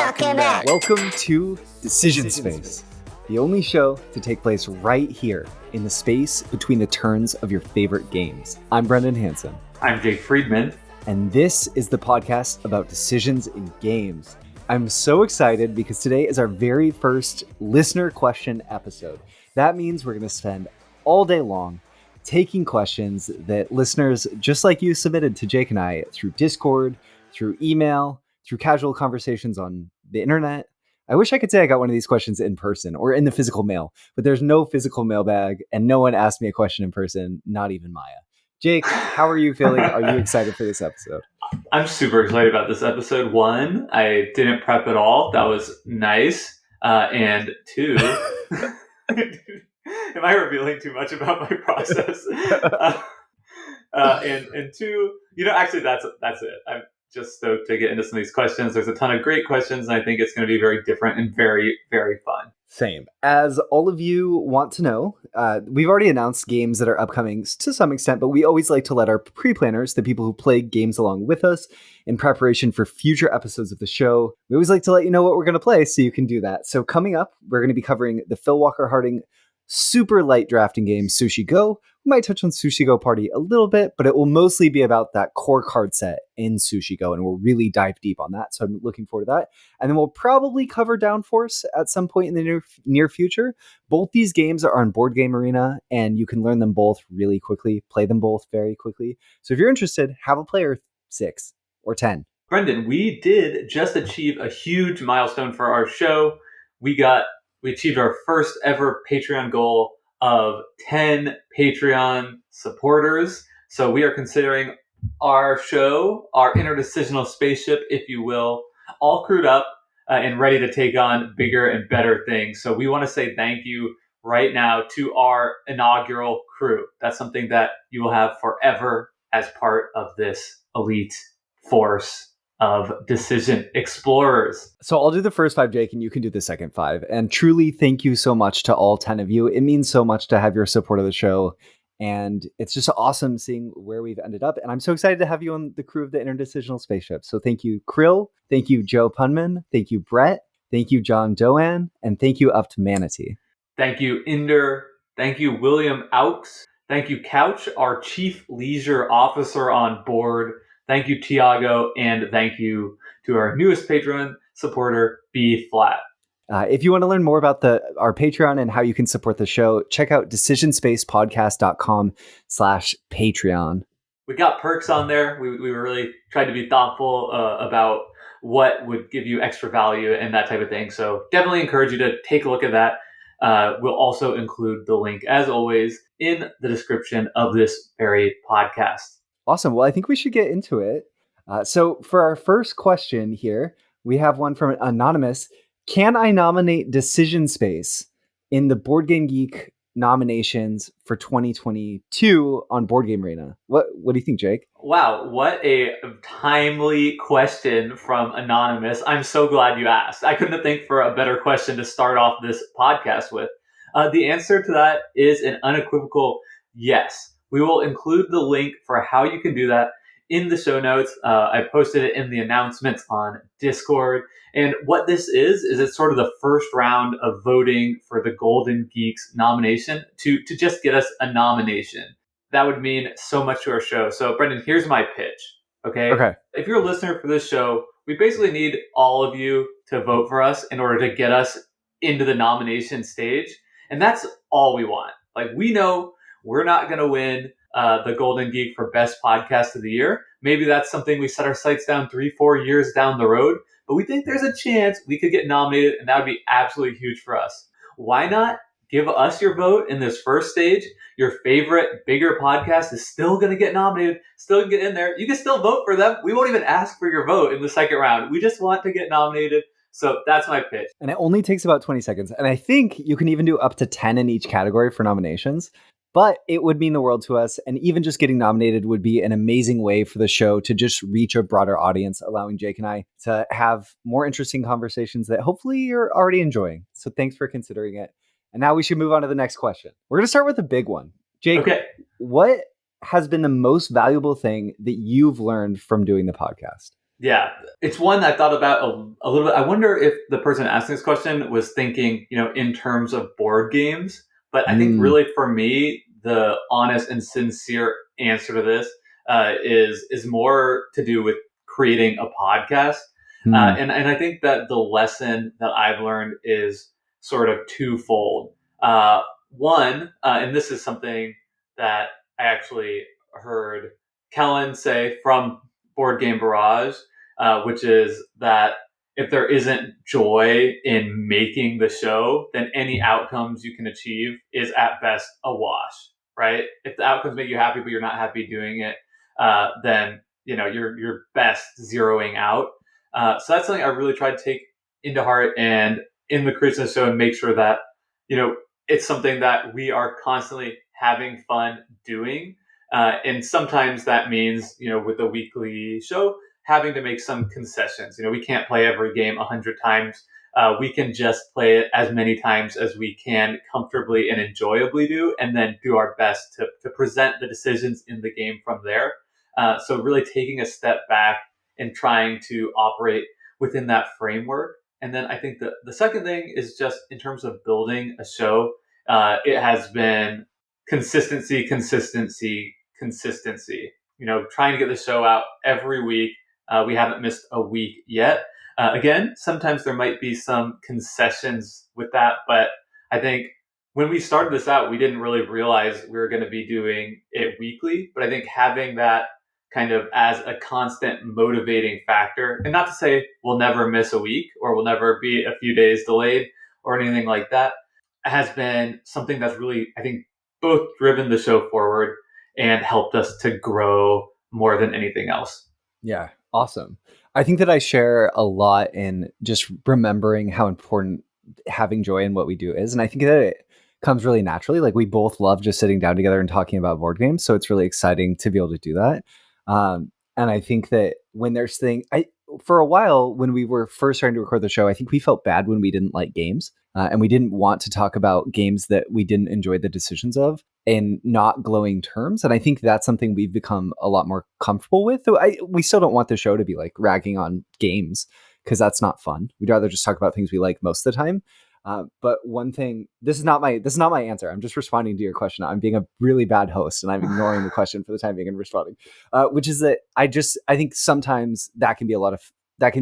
Welcome back. Welcome to Decision Space, the only show to take place right here in the space between the turns of your favorite games. I'm Brendan Hansen. I'm Jake Friedman. And this is the podcast about decisions in games. I'm so excited because today is our very first listener question episode. That means we're going to spend all day long taking questions that listeners just like you submitted to Jake and I through Discord, through email, through casual conversations on the internet. I wish I could say I got one of these questions in person or in the physical mail, but there's no physical mailbag and no one asked me a question in person, not even Maya. Jake, how are you feeling? Are you excited for this episode? I'm super excited about this episode. One, I didn't prep at all. That was nice. And two, am I revealing too much about my process? And two, actually that's it. I'm just stoked to get into some of these questions. There's a ton of great questions, and I think it's going to be very different and very, very fun. Same. As all of you want to know, we've already announced games that are upcoming to some extent, but we always like to let our pre-planners, the people who play games along with us in preparation for future episodes of the show, we always like to let you know what we're going to play so you can do that. So coming up, we're going to be covering the Phil Walker Harding super light drafting game, Sushi Go. We might touch on Sushi Go Party a little bit, but it will mostly be about that core card set in Sushi Go, and we'll really dive deep on that. So I'm looking forward to that. And then we'll probably cover Downforce at some point in the near future. Both these games are on Board Game Arena, and you can learn them both really quickly, play them both very quickly. So if you're interested, have a player 6 or 10. Brendan, we did just achieve a huge milestone for our show. We achieved our first ever Patreon goal of 10 Patreon supporters. So we are considering our show, our Interdecisional Spaceship, if you will, all crewed up and ready to take on bigger and better things. So we want to say thank you right now to our inaugural crew. That's something that you will have forever as part of this elite force of decision explorers. So I'll do the first 5, Jake, and you can do the second 5. And truly, thank you so much to all 10 of you. It means so much to have your support of the show. And it's just awesome seeing where we've ended up. And I'm so excited to have you on the crew of the Interdecisional Spaceship. So thank you, Krill. Thank you, Joe Punman. Thank you, Brett. Thank you, John Doan. And thank you, Up to Manatee. Thank you, Inder. Thank you, William Aux. Thank you, Couch, our Chief Leisure Officer on board. Thank you, Tiago, and thank you to our newest Patreon supporter, B Flat. If you want to learn more about our Patreon and how you can support the show, check out decisionspacepodcast.com/Patreon. We got perks on there. We were really tried to be thoughtful about what would give you extra value and that type of thing. So definitely encourage you to take a look at that. We'll also include the link, as always, in the description of this very podcast. Awesome. Well, I think we should get into it. So for our first question here, we have one from Anonymous. Can I nominate Decision Space in the Board Game Geek nominations for 2022 on Board Game Arena? What do you think, Jake? Wow, what a timely question from Anonymous. I'm so glad you asked. I couldn't think for a better question to start off this podcast with. The answer to that is an unequivocal yes. We will include the link for how you can do that in the show notes. I posted it in the announcements on Discord. And what this is it's sort of the first round of voting for the Golden Geeks nomination to just get us a nomination. That would mean so much to our show. So, Brendan, here's my pitch. Okay. If you're a listener for this show, we basically need all of you to vote for us in order to get us into the nomination stage. And that's all we want. Like, we know we're not going to win the Golden Geek for Best Podcast of the Year. Maybe that's something we set our sights down 3-4 years down the road. But we think there's a chance we could get nominated, and that would be absolutely huge for us. Why not give us your vote in this first stage? Your favorite bigger podcast is still going to get nominated, still get in there. You can still vote for them. We won't even ask for your vote in the second round. We just want to get nominated. So that's my pitch. And it only takes about 20 seconds. And I think you can even do up to 10 in each category for nominations. But it would mean the world to us. And even just getting nominated would be an amazing way for the show to just reach a broader audience, allowing Jake and I to have more interesting conversations that hopefully you're already enjoying. So thanks for considering it. And now we should move on to the next question. We're going to start with a big one. Jake, What has been the most valuable thing that you've learned from doing the podcast? Yeah, it's one I thought about a little bit. I wonder if the person asking this question was thinking, in terms of board games. But I think Mm, really for me, the honest and sincere answer to this is more to do with creating a podcast. hmm, And I think that the lesson that I've learned is sort of twofold. One, and this is something that I actually heard Kellen say from Board Game Barrage, which is that if there isn't joy in making the show, then any outcomes you can achieve is at best a wash, right? If the outcomes make you happy, but you're not happy doing it, then you're best zeroing out. So that's something I really try to take into heart and in the creation of the show and make sure that you know it's something that we are constantly having fun doing. And sometimes that means, with a weekly show, having to make some concessions. We can't play every game 100 times. We can just play it as many times as we can comfortably and enjoyably do, and then do our best to present the decisions in the game from there. So, really taking a step back and trying to operate within that framework. And then I think the second thing is just in terms of building a show, it has been consistency, consistency, consistency. Trying to get the show out every week. We haven't missed a week yet. Again, sometimes there might be some concessions with that, but I think when we started this out, we didn't really realize we were going to be doing it weekly. But I think having that kind of as a constant motivating factor, and not to say we'll never miss a week or we'll never be a few days delayed or anything like that, has been something that's really, I think, both driven the show forward and helped us to grow more than anything else. yeah, awesome. I think that I share a lot in just remembering how important having joy in what we do is. And I think that it comes really naturally. Like we both love just sitting down together and talking about board games. So it's really exciting to be able to do that. And I think that when there's for a while, when we were first starting to record the show, I think we felt bad when we didn't like games. And we didn't want to talk about games that we didn't enjoy the decisions of in not glowing terms. And I think that's something we've become a lot more comfortable with. So we still don't want the show to be like ragging on games because that's not fun. We'd rather just talk about things we like most of the time. But one thing, this is not my answer. I'm just responding to your question. I'm being a really bad host and I'm ignoring the question for the time being and responding, which is that I think sometimes that can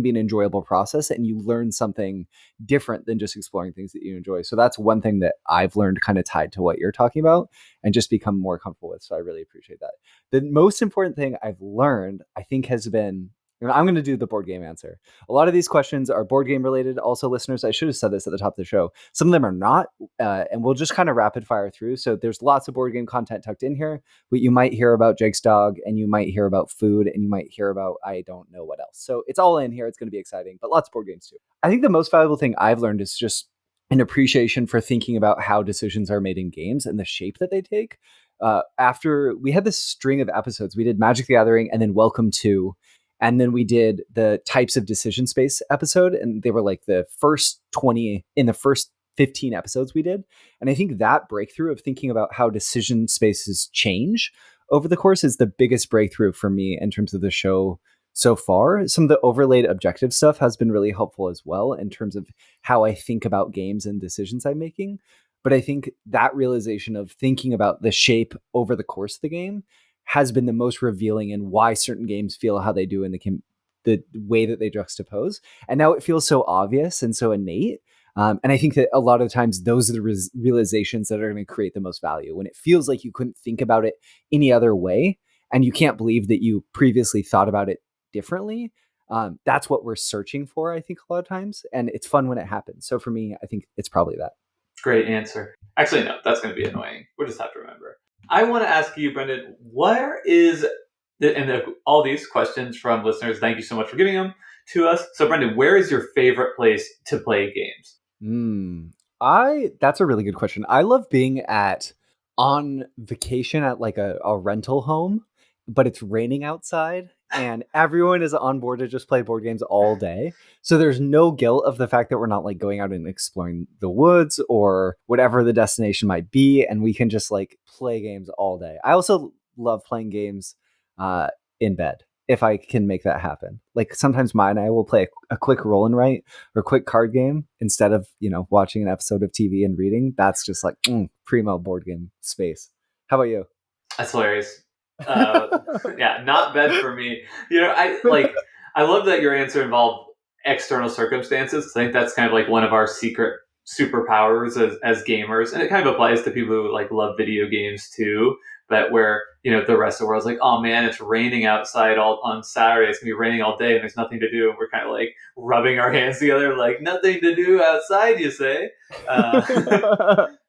be an enjoyable process and you learn something different than just exploring things that you enjoy. So that's one thing that I've learned kind of tied to what you're talking about and just become more comfortable with. So I really appreciate that. The most important thing I've learned, I think, has been, and I'm going to do the board game answer. A lot of these questions are board game related. Also, listeners, I should have said this at the top of the show. Some of them are not, and we'll just kind of rapid fire through. So there's lots of board game content tucked in here. But you might hear about Jake's dog, and you might hear about food, and you might hear about I don't know what else. So it's all in here. It's going to be exciting, but lots of board games too. I think the most valuable thing I've learned is just an appreciation for thinking about how decisions are made in games and the shape that they take. After we had this string of episodes, we did Magic the Gathering and then Welcome to, and then we did the types of decision space episode, and they were like the first 20 in the first 15 episodes we did. And I think that breakthrough of thinking about how decision spaces change over the course is the biggest breakthrough for me in terms of the show so far. Some of the overlaid objective stuff has been really helpful as well in terms of how I think about games and decisions I'm making. But I think that realization of thinking about the shape over the course of the game has been the most revealing in why certain games feel how they do in the way that they juxtapose. And now it feels so obvious and so innate. And I think that a lot of times those are the realizations that are going to create the most value when it feels like you couldn't think about it any other way. And you can't believe that you previously thought about it differently. That's what we're searching for, I think, a lot of times. And it's fun when it happens. So for me, I think it's probably that. Great answer. Actually, no, that's going to be annoying. We'll just have to remember. I want to ask you, Brendan, where is all these questions from listeners? Thank you so much for giving them to us. So, Brendan, where is your favorite place to play games? That's a really good question. I love being on vacation at like a rental home, but it's raining outside and everyone is on board to just play board games all day. So there's no guilt of the fact that we're not like going out and exploring the woods or whatever the destination might be. And we can just like play games all day. I also love playing games in bed. if I can make that happen. Like sometimes Maya and I will play a quick roll and write or quick card game instead of, watching an episode of TV and reading. That's just like primo board game space. How about you? That's hilarious. Yeah, not bad for me. I love that your answer involved external circumstances. I think that's kind of like one of our secret superpowers as gamers, and it kind of applies to people who like love video games too. But where the rest of the world's like, oh man, it's raining outside all on Saturday. It's gonna be raining all day, and there's nothing to do. And we're kind of like rubbing our hands together, like nothing to do outside. You say.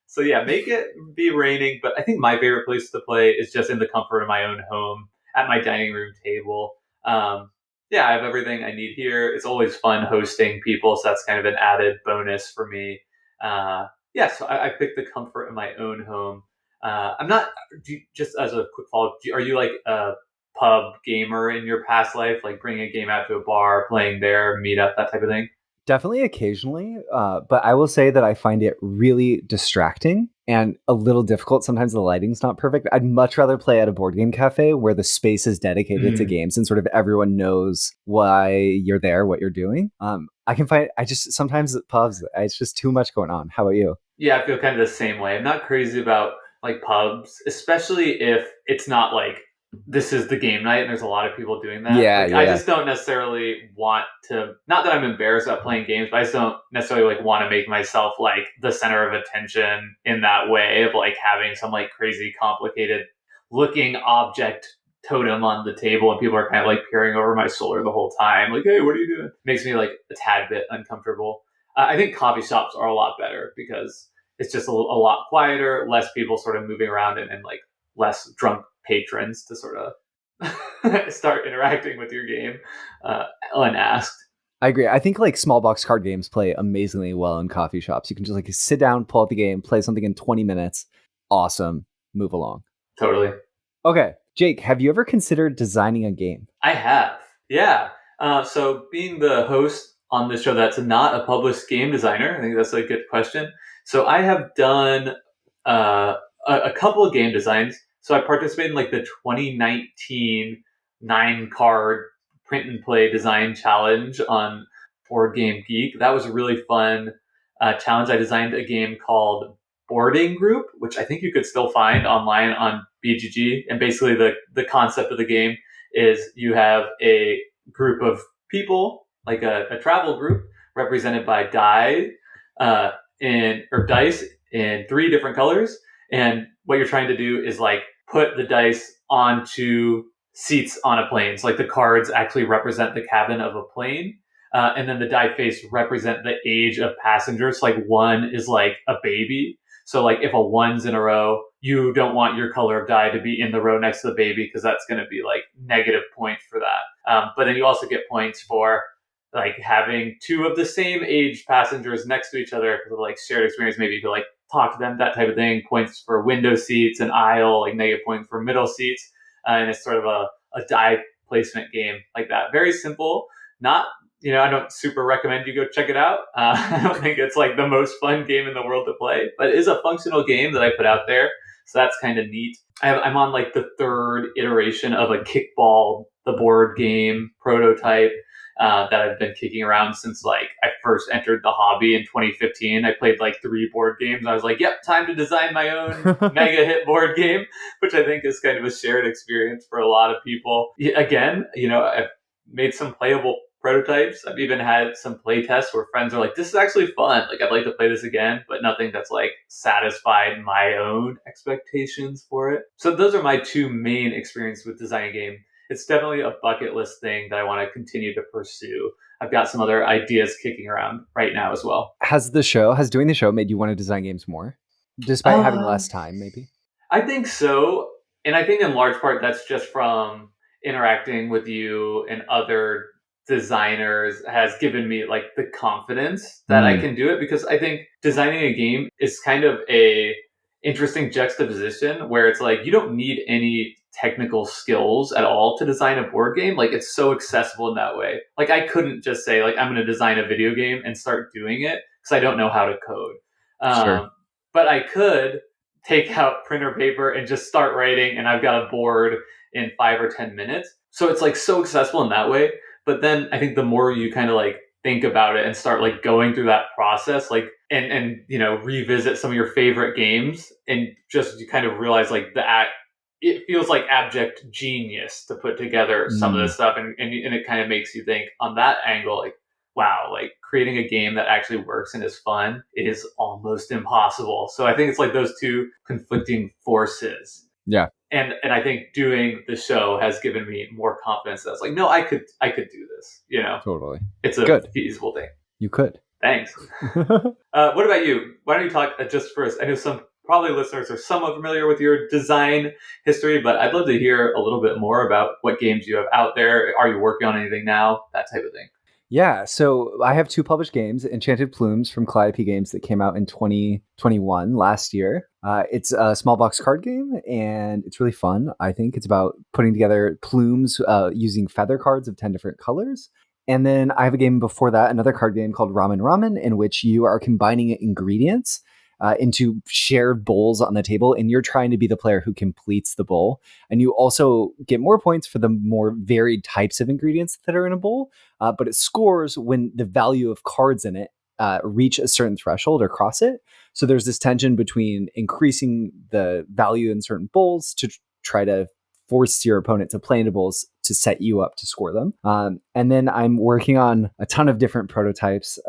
So yeah, make it be raining. But I think my favorite place to play is just in the comfort of my own home at my dining room table. Yeah, I have everything I need here. It's always fun hosting people, so that's kind of an added bonus for me. Yeah, so I picked the comfort of my own home. I'm not, just as a quick follow-up, are you like a pub gamer in your past life, like bringing a game out to a bar, playing there, meet up, that type of thing? Definitely occasionally, but I will say that I find it really distracting and a little difficult. Sometimes the lighting's not perfect. I'd much rather play at a board game cafe where the space is dedicated to games and sort of everyone knows why you're there, what you're doing. I just sometimes at pubs, it's just too much going on. How about you? Yeah, I feel kind of the same way. I'm not crazy about like pubs, especially if it's not like this is the game night and there's a lot of people doing that. Yeah, I just don't necessarily want to, not that I'm embarrassed about playing games, but I just don't necessarily like want to make myself like the center of attention in that way of like having some like crazy complicated looking object totem on the table and people are kind of like peering over my shoulder the whole time. Like, hey, what are you doing? Makes me like a tad bit uncomfortable. I think coffee shops are a lot better because it's just a lot quieter, less people sort of moving around and like less drunk patrons to sort of start interacting with your game unasked. I agree. I think like small box card games play amazingly well in coffee shops. You can just like sit down, pull out the game, play something in 20 minutes. Awesome. Move along. Totally. Okay. Jake, have you ever considered designing a game? I have. Yeah. So being the host on this show that's not a published game designer, I think that's a good question. So I have done a couple of game designs. So I participated in like the 2019 9-card print and play design challenge on Board Game Geek. That was a really fun challenge. I designed a game called Boarding Group, which I think you could still find online on BGG. And basically the concept of the game is you have a group of people, like a travel group represented by dice in 3 different colors. And what you're trying to do is like put the dice onto seats on a plane. So like the cards actually represent the cabin of a plane. And then the die face represent the age of passengers. So like 1 is like a baby. So like if a 1's in a row, you don't want your color of die to be in the row next to the baby because that's going to be like negative points for that. But then you also get points for like having 2 of the same age passengers next to each other because of like shared experience. Maybe you could like talk to them, that type of thing. Points for window seats and aisle, like negative points for middle seats. And it's sort of a die placement game like that. Very simple. Not, I don't super recommend you go check it out. I don't think it's like the most fun game in the world to play, but it is a functional game that I put out there. So that's kind of neat. I'm on like the 3rd iteration of a kickball, the board game prototype. That I've been kicking around since like I first entered the hobby in 2015. I played like 3 board games. I was like, yep, time to design my own mega hit board game, which I think is kind of a shared experience for a lot of people. Again, I've made some playable prototypes. I've even had some play tests where friends are like, this is actually fun. Like I'd like to play this again, but nothing that's like satisfied my own expectations for it. So those are my 2 main experiences with designing a game. It's definitely a bucket list thing that I want to continue to pursue. I've got some other ideas kicking around right now as well. Has doing the show made you want to design games more? Despite having less time, maybe? I think so. And I think in large part that's just from interacting with you and other designers has given me like the confidence that I can do it, because I think designing a game is kind of a interesting juxtaposition where it's like you don't need any technical skills at all to design a board game. Like it's so accessible in that way. Like I couldn't just say like I'm going to design a video game and start doing it because I don't know how to code. Sure. But I could take out printer paper and just start writing, and I've got a board in 5 or 10 minutes. So it's like so accessible in that way. But then I think the more you kind of like think about it and start like going through that process, like and revisit some of your favorite games, and just you kind of realize like it feels like abject genius to put together some of this stuff, and it kind of makes you think on that angle, like, wow, like creating a game that actually works and is fun is almost impossible. So I think it's like those two conflicting forces. Yeah. And I think doing the show has given me more confidence that it's like, no, I could do this. Totally. It's a Good. feasible thing. You could. Thanks. What about you? Why don't you talk just first? I know some probably listeners are somewhat familiar with your design history, but I'd love to hear a little bit more about what games you have out there. Are you working on anything now? That type of thing. Yeah, so I have 2 published games, Enchanted Plumes from Calliope Games that came out in 2021 last year. It's a small box card game, and it's really fun. I think it's about putting together plumes using feather cards of 10 different colors. And then I have a game before that, another card game called Ramen Ramen, in which you are combining ingredients into shared bowls on the table, and you're trying to be the player who completes the bowl. And you also get more points for the more varied types of ingredients that are in a bowl, but it scores when the value of cards in it reach a certain threshold or cross it. So there's this tension between increasing the value in certain bowls to try to force your opponent to play into bowls to set you up to score them. And then I'm working on a ton of different prototypes.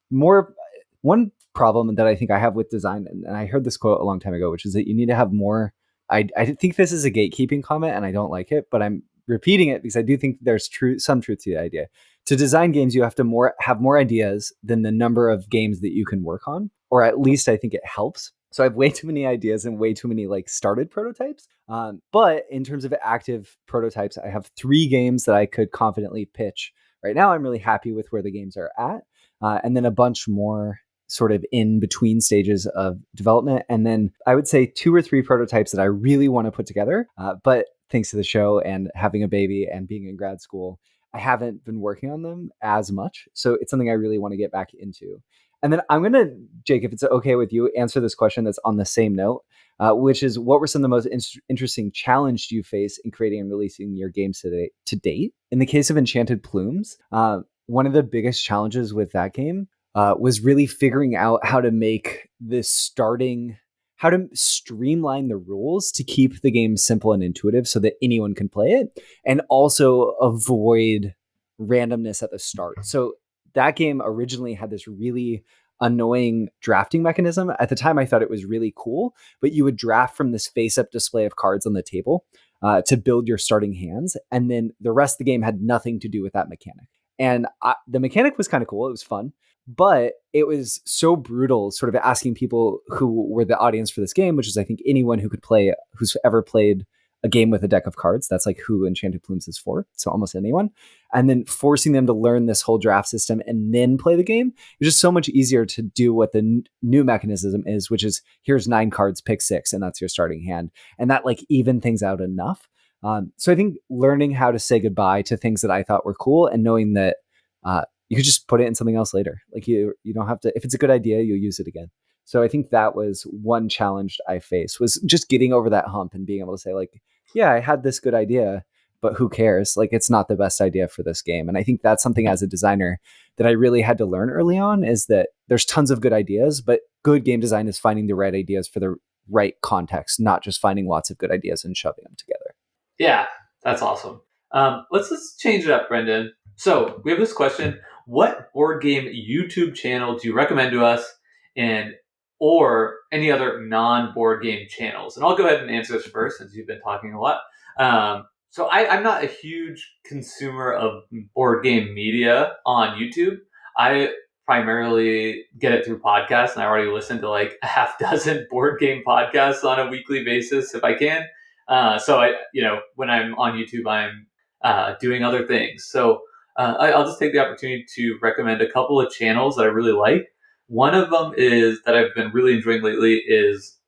One problem that I think I have with design, and I heard this quote a long time ago, which is that you need to have more. I think this is a gatekeeping comment, and I don't like it, but I'm repeating it because I do think there's some truth to the idea. To design games, you have to have more ideas than the number of games that you can work on, or at least I think it helps. So I have way too many ideas and way too many like started prototypes. But in terms of active prototypes, I have 3 games that I could confidently pitch. Right now, I'm really happy with where the games are at, and then a bunch more sort of in between stages of development. And then I would say 2 or 3 prototypes that I really want to put together. But thanks to the show and having a baby and being in grad school, I haven't been working on them as much. So it's something I really want to get back into. And then I'm going to, Jake, if it's okay with you, answer this question that's on the same note, which is what were some of the most interesting challenges you face in creating and releasing your games to date? In the case of Enchanted Plumes, one of the biggest challenges with that game was really figuring out how to streamline the rules to keep the game simple and intuitive so that anyone can play it, and also avoid randomness at the start. So that game originally had this really annoying drafting mechanism. At the time, I thought it was really cool, but you would draft from this face-up display of cards on the table to build your starting hands, and then the rest of the game had nothing to do with that mechanic. And the mechanic was kind of cool. It was fun. But it was so brutal, sort of asking people who were the audience for this game, which is, I think, anyone who could play, who's ever played a game with a deck of cards. That's like who Enchanted Plumes is for. So almost anyone. And then forcing them to learn this whole draft system and then play the game. It's just so much easier to do what the new mechanism is, which is here's 9 cards, pick 6, and that's your starting hand. And that like even things out enough. So I think learning how to say goodbye to things that I thought were cool and knowing that you could just put it in something else later. Like you don't have to, if it's a good idea, you'll use it again. So I think that was one challenge I faced, was just getting over that hump and being able to say like, yeah, I had this good idea, but who cares? Like, it's not the best idea for this game. And I think that's something as a designer that I really had to learn early on, is that there's tons of good ideas, but good game design is finding the right ideas for the right context, not just finding lots of good ideas and shoving them together. Yeah, that's awesome. Let's change it up, Brendan. So we have this question: what board game YouTube channel do you recommend to us, or any other non-board game channels? And I'll go ahead and answer this first, since you've been talking a lot. So I'm not a huge consumer of board game media on YouTube. I primarily get it through podcasts, and I already listen to like a half dozen board game podcasts on a weekly basis if I can. So when I'm on YouTube, I'm doing other things. So I'll just take the opportunity to recommend a couple of channels that I really like. One of them that I've been really enjoying lately is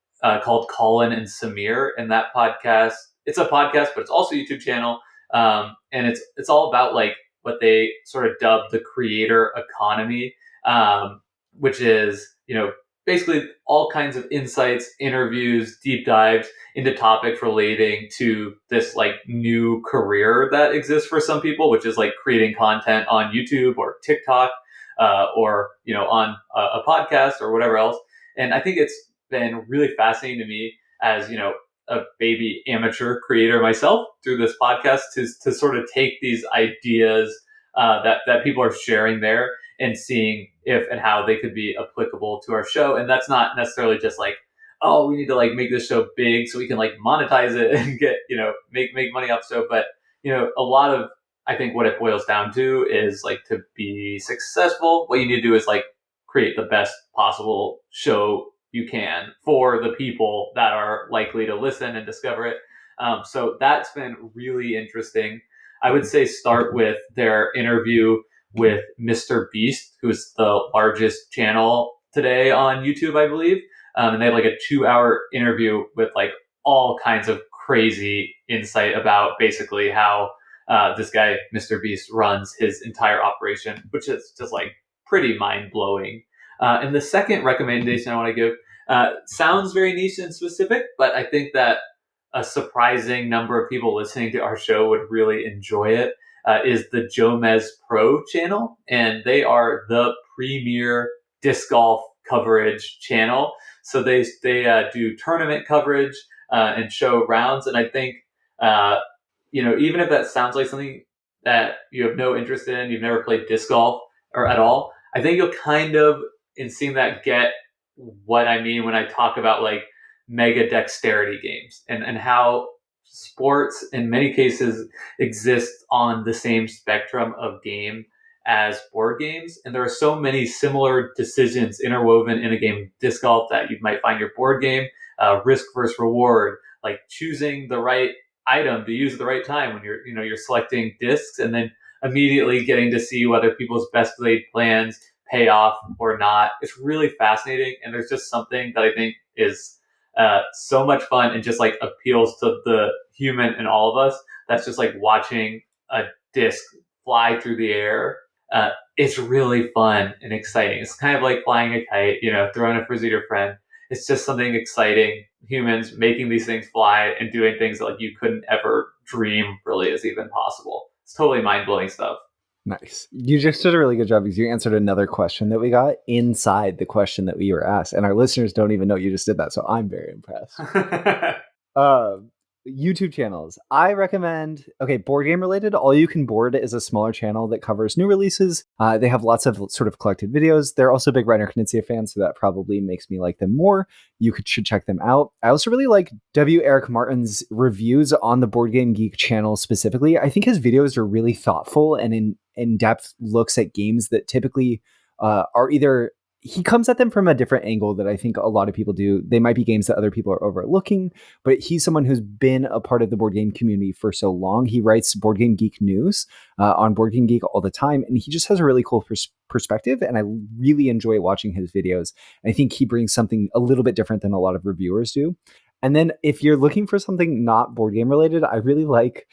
called Colin and Samir. And that podcast, it's a podcast, but it's also a YouTube channel. And it's all about like what they sort of dub the creator economy, which is, basically all kinds of insights, interviews, deep dives into topics relating to this like new career that exists for some people, which is like creating content on YouTube or TikTok, or on a podcast or whatever else. And I think it's been really fascinating to me as a baby amateur creator myself through this podcast to sort of take these ideas that people are sharing there and seeing if and how they could be applicable to our show. And that's not necessarily just like, oh, we need to like make this show big so we can like monetize it and get, make money off the show. But, a lot of, I think what it boils down to is like to be successful, what you need to do is like create the best possible show you can for the people that are likely to listen and discover it. So that's been really interesting. I would say start with their interview with Mr. Beast, who's the largest channel today on YouTube, I believe. And they had like a 2-hour interview with like all kinds of crazy insight about basically how this guy, Mr. Beast, runs his entire operation, which is just like pretty mind blowing. And the second recommendation I want to give sounds very niche and specific, but I think that a surprising number of people listening to our show would really enjoy it. Is the Jomez Pro channel, and they are the premier disc golf coverage channel. So they do tournament coverage and show rounds, and I think even if that sounds like something that you have no interest in, you've never played disc golf or at all, I think you'll kind of in seeing that get what I mean when I talk about like mega dexterity games and how sports in many cases exist on the same spectrum of game as board games. And there are so many similar decisions interwoven in a game of disc golf that you might find your board game, risk versus reward, like choosing the right item to use at the right time when you're selecting discs, and then immediately getting to see whether people's best laid plans pay off or not. It's really fascinating. And there's just something that I think is so much fun and just like appeals to the human in all of us. That's just like watching a disc fly through the air. It's really fun and exciting. It's kind of like flying a kite, throwing a frisbee to your friend. It's just something exciting. Humans making these things fly and doing things that like you couldn't ever dream really is even possible. It's totally mind-blowing stuff. Nice. You just did a really good job because you answered another question that we got inside the question that we were asked. And our listeners don't even know you just did that. So I'm very impressed. YouTube channels. I recommend, board game related. All You Can Board is a smaller channel that covers new releases. They have lots of sort of collected videos. They're also big Reiner Knizia fans, so that probably makes me like them more. Should check them out. I also really like W. Eric Martin's reviews on the Board Game Geek channel specifically. I think his videos are really thoughtful and in-depth looks at games that typically are either... He comes at them from a different angle that I think a lot of people do. They might be games that other people are overlooking, but he's someone who's been a part of the board game community for so long. He writes Board Game Geek news on Board Game Geek all the time, and he just has a really cool perspective, and I really enjoy watching his videos. I think he brings something a little bit different than a lot of reviewers do. And then if you're looking for something not board game related, I really like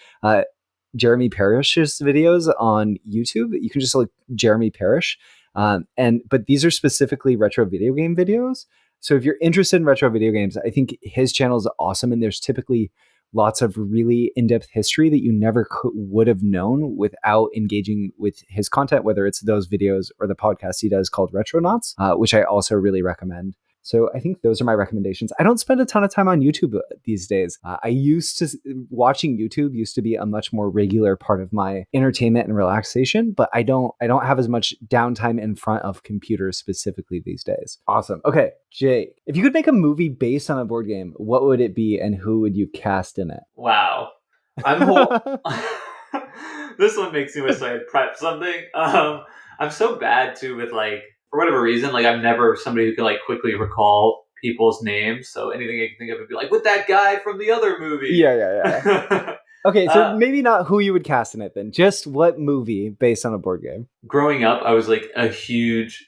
Jeremy Parish's videos on YouTube. You can just look Jeremy Parish. But these are specifically retro video game videos. So if you're interested in retro video games, I think his channel is awesome. And there's typically lots of really in-depth history that you never would have known without engaging with his content, whether it's those videos or the podcast he does called Retronauts, which I also really recommend. So I think those are my recommendations. I don't spend a ton of time on YouTube these days. Watching YouTube used to be a much more regular part of my entertainment and relaxation, but I don't have as much downtime in front of computers specifically these days. Awesome. Okay, Jake, if you could make a movie based on a board game, what would it be and who would you cast in it? Wow. This one makes me wish I had prepped something. I'm so bad too with like, for whatever reason, like I'm never somebody who can like quickly recall people's names. So anything I can think of would be like, with that guy from the other movie. Yeah. Okay, so maybe not who you would cast in it then. Just what movie based on a board game? Growing up, I was like a huge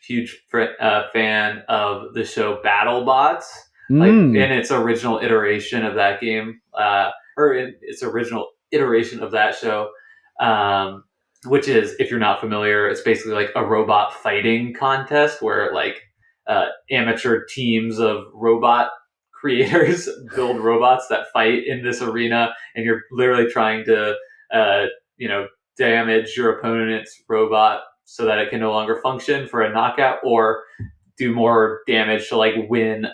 fan of the show BattleBots, like in its original iteration of that game, or in its original iteration of that show. Which is, if you're not familiar, it's basically like a robot fighting contest where like amateur teams of robot creators build robots that fight in this arena, and you're literally trying to uh, you know damage your opponent's robot so that it can no longer function for a knockout, or do more damage to like win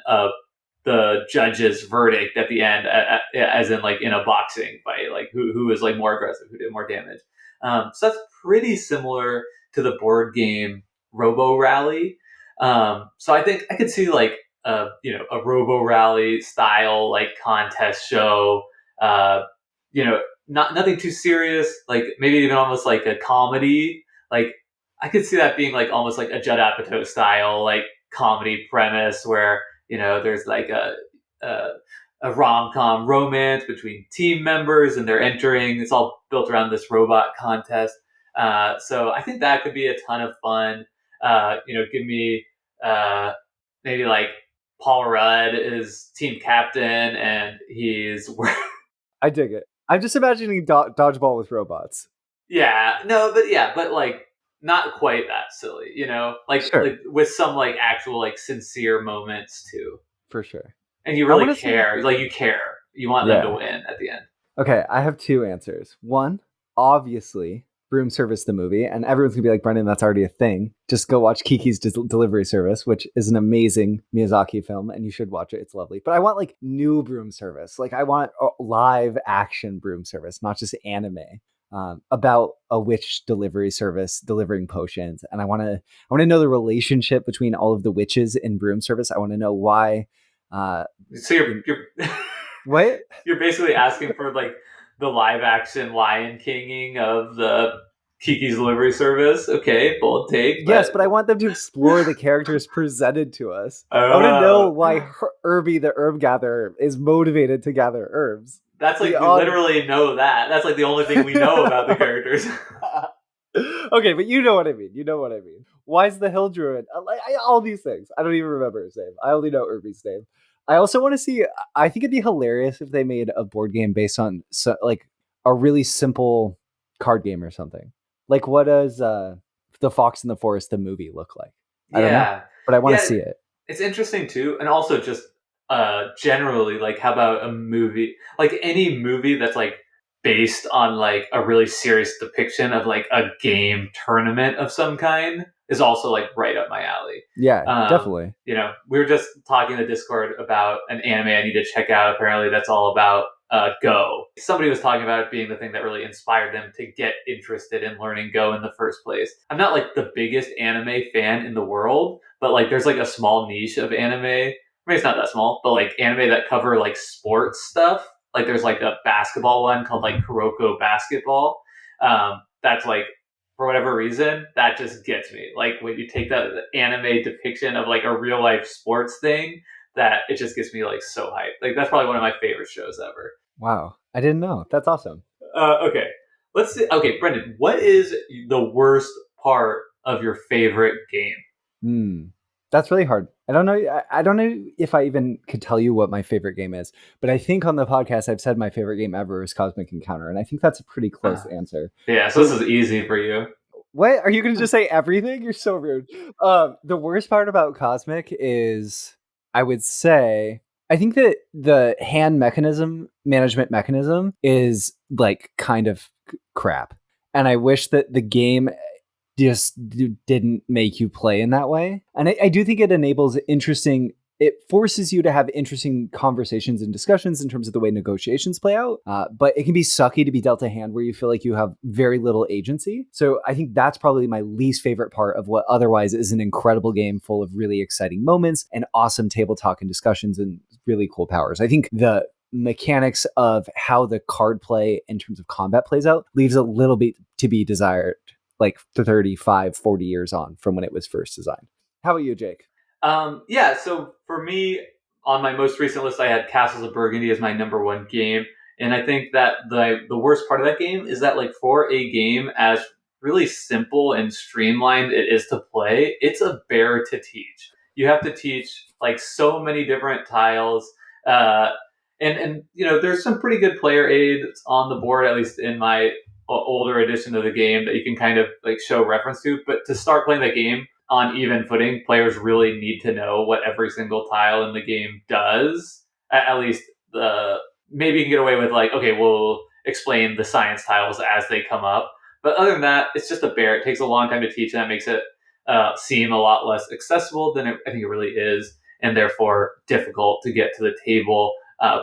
the judge's verdict at the end, as in like in a boxing fight, like who was like more aggressive, who did more damage. So that's pretty similar to the board game Robo Rally. So I think I could see like a Robo Rally style like contest show. Uh, nothing too serious, like maybe even almost like a comedy. Like I could see that being like almost like a Judd Apatow style like comedy premise where there's like a, a rom-com romance between team members and they're entering. It's all built around this robot contest. So I think that could be a ton of fun. Give me maybe like Paul Rudd is team captain and he's I dig it. I'm just imagining dodgeball with robots. but like not quite that silly, like Sure. like with some like actual like sincere moments too. For sure. And you really care. Like you care. You want them to win at the end. Okay, I have two answers. One, obviously, Broom Service the movie, and everyone's gonna be like, Brendan, that's already a thing. Just go watch Kiki's Delivery Service, which is an amazing Miyazaki film, and you should watch it. It's lovely. But I want like new Broom Service. Like I want a live action Broom Service, not just anime. About a witch delivery service delivering potions, and I want to know the relationship between all of the witches in Broom Service. I want to know why. So you're what? You're basically asking for like the live action Lion Kinging of the Kiki's Delivery Service. Okay, bold take. Yes, but I want them to explore the characters presented to us. I want to know why Herbie the herb gatherer is motivated to gather herbs. That's like we literally know that. That's like the only thing we know about the characters. Okay, but you know what I mean. Why is the hill druid? All these things. I don't even remember his name. I only know Herbie's name. I also want to see. I think it'd be hilarious if they made a board game based on like a really simple card game or something. Like what does The Fox in the Forest the movie look like? I don't know, but I want to see it. It's interesting too, and also just generally, like how about a movie, like any movie that's like based on like a really serious depiction of like a game tournament of some kind is also like right up my alley. Yeah, definitely. We were just talking in the Discord about an anime I need to check out. Apparently that's all about Go. Somebody was talking about it being the thing that really inspired them to get interested in learning Go in the first place. I'm not like the biggest anime fan in the world, but like there's like a small niche of anime. I mean, it's not that small, but like anime that cover like sports stuff. Like there's like a basketball one called like Kuroko Basketball. That's like, for whatever reason, that just gets me. Like when you take that anime depiction of like a real life sports thing, that it just gets me like so hyped. Like that's probably one of my favorite shows ever. Wow, I didn't know. That's awesome. Okay, let's see. Okay, Brendan, what is the worst part of your favorite game? That's really hard. I don't know. I don't know if I even could tell you what my favorite game is, but I think on the podcast I've said my favorite game ever is Cosmic Encounter, and I think that's a pretty close answer. Yeah, so this is easy for you. What? Are you going to just say everything? You're so rude. The worst part about Cosmic is, I would say, I think that the hand management mechanism is like kind of crap. And I wish that the game just didn't make you play in that way. And I do think it enables it forces you to have interesting conversations and discussions in terms of the way negotiations play out. But it can be sucky to be dealt a hand where you feel like you have very little agency. So I think that's probably my least favorite part of what otherwise is an incredible game full of really exciting moments and awesome table talk and discussions and really cool powers. I think the mechanics of how the card play in terms of combat plays out leaves a little bit to be desired, like 35, 40 years on from when it was first designed. How about you, Jake? So for me, on my most recent list, I had Castles of Burgundy as my number one game. And I think that the worst part of that game is that like for a game as really simple and streamlined it is to play, it's a bear to teach. You have to teach like so many different tiles. And there's some pretty good player aid on the board, at least in my older edition of the game, that you can kind of like show reference to. But to start playing that game, on even footing. Players really need to know what every single tile in the game does. At least maybe you can get away with like, okay, we'll explain the science tiles as they come up. But other than that, it's just a bear. It takes a long time to teach, and that makes it seem a lot less accessible than I think it really is, and therefore difficult to get to the table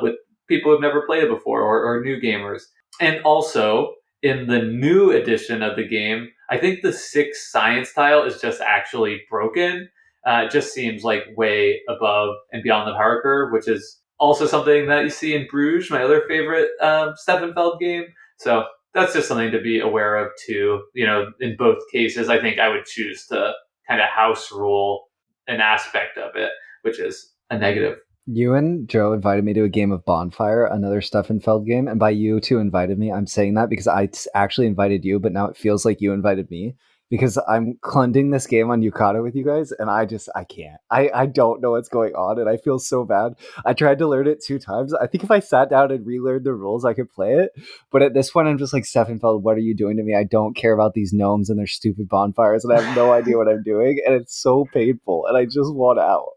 with people who've never played it before or new gamers. And also, in the new edition of the game, I think the 6 science tile is just actually broken. It just seems like way above and beyond the power curve, which is also something that you see in Bruges, my other favorite Steffenfeld game. So that's just something to be aware of too. In both cases, I think I would choose to kind of house rule an aspect of it, which is a negative. You and Joe invited me to a game of Bonfire, another Steffenfeld game, and by you two invited me, I'm saying that because I actually invited you, but now it feels like you invited me because I'm clunding this game on Yukata with you guys, and I can't. I don't know what's going on, and I feel so bad. I tried to learn it 2 times. I think if I sat down and relearned the rules, I could play it, but at this point, I'm just like, Steffenfeld, what are you doing to me? I don't care about these gnomes and their stupid bonfires, and I have no idea what I'm doing, and it's so painful, and I just want out.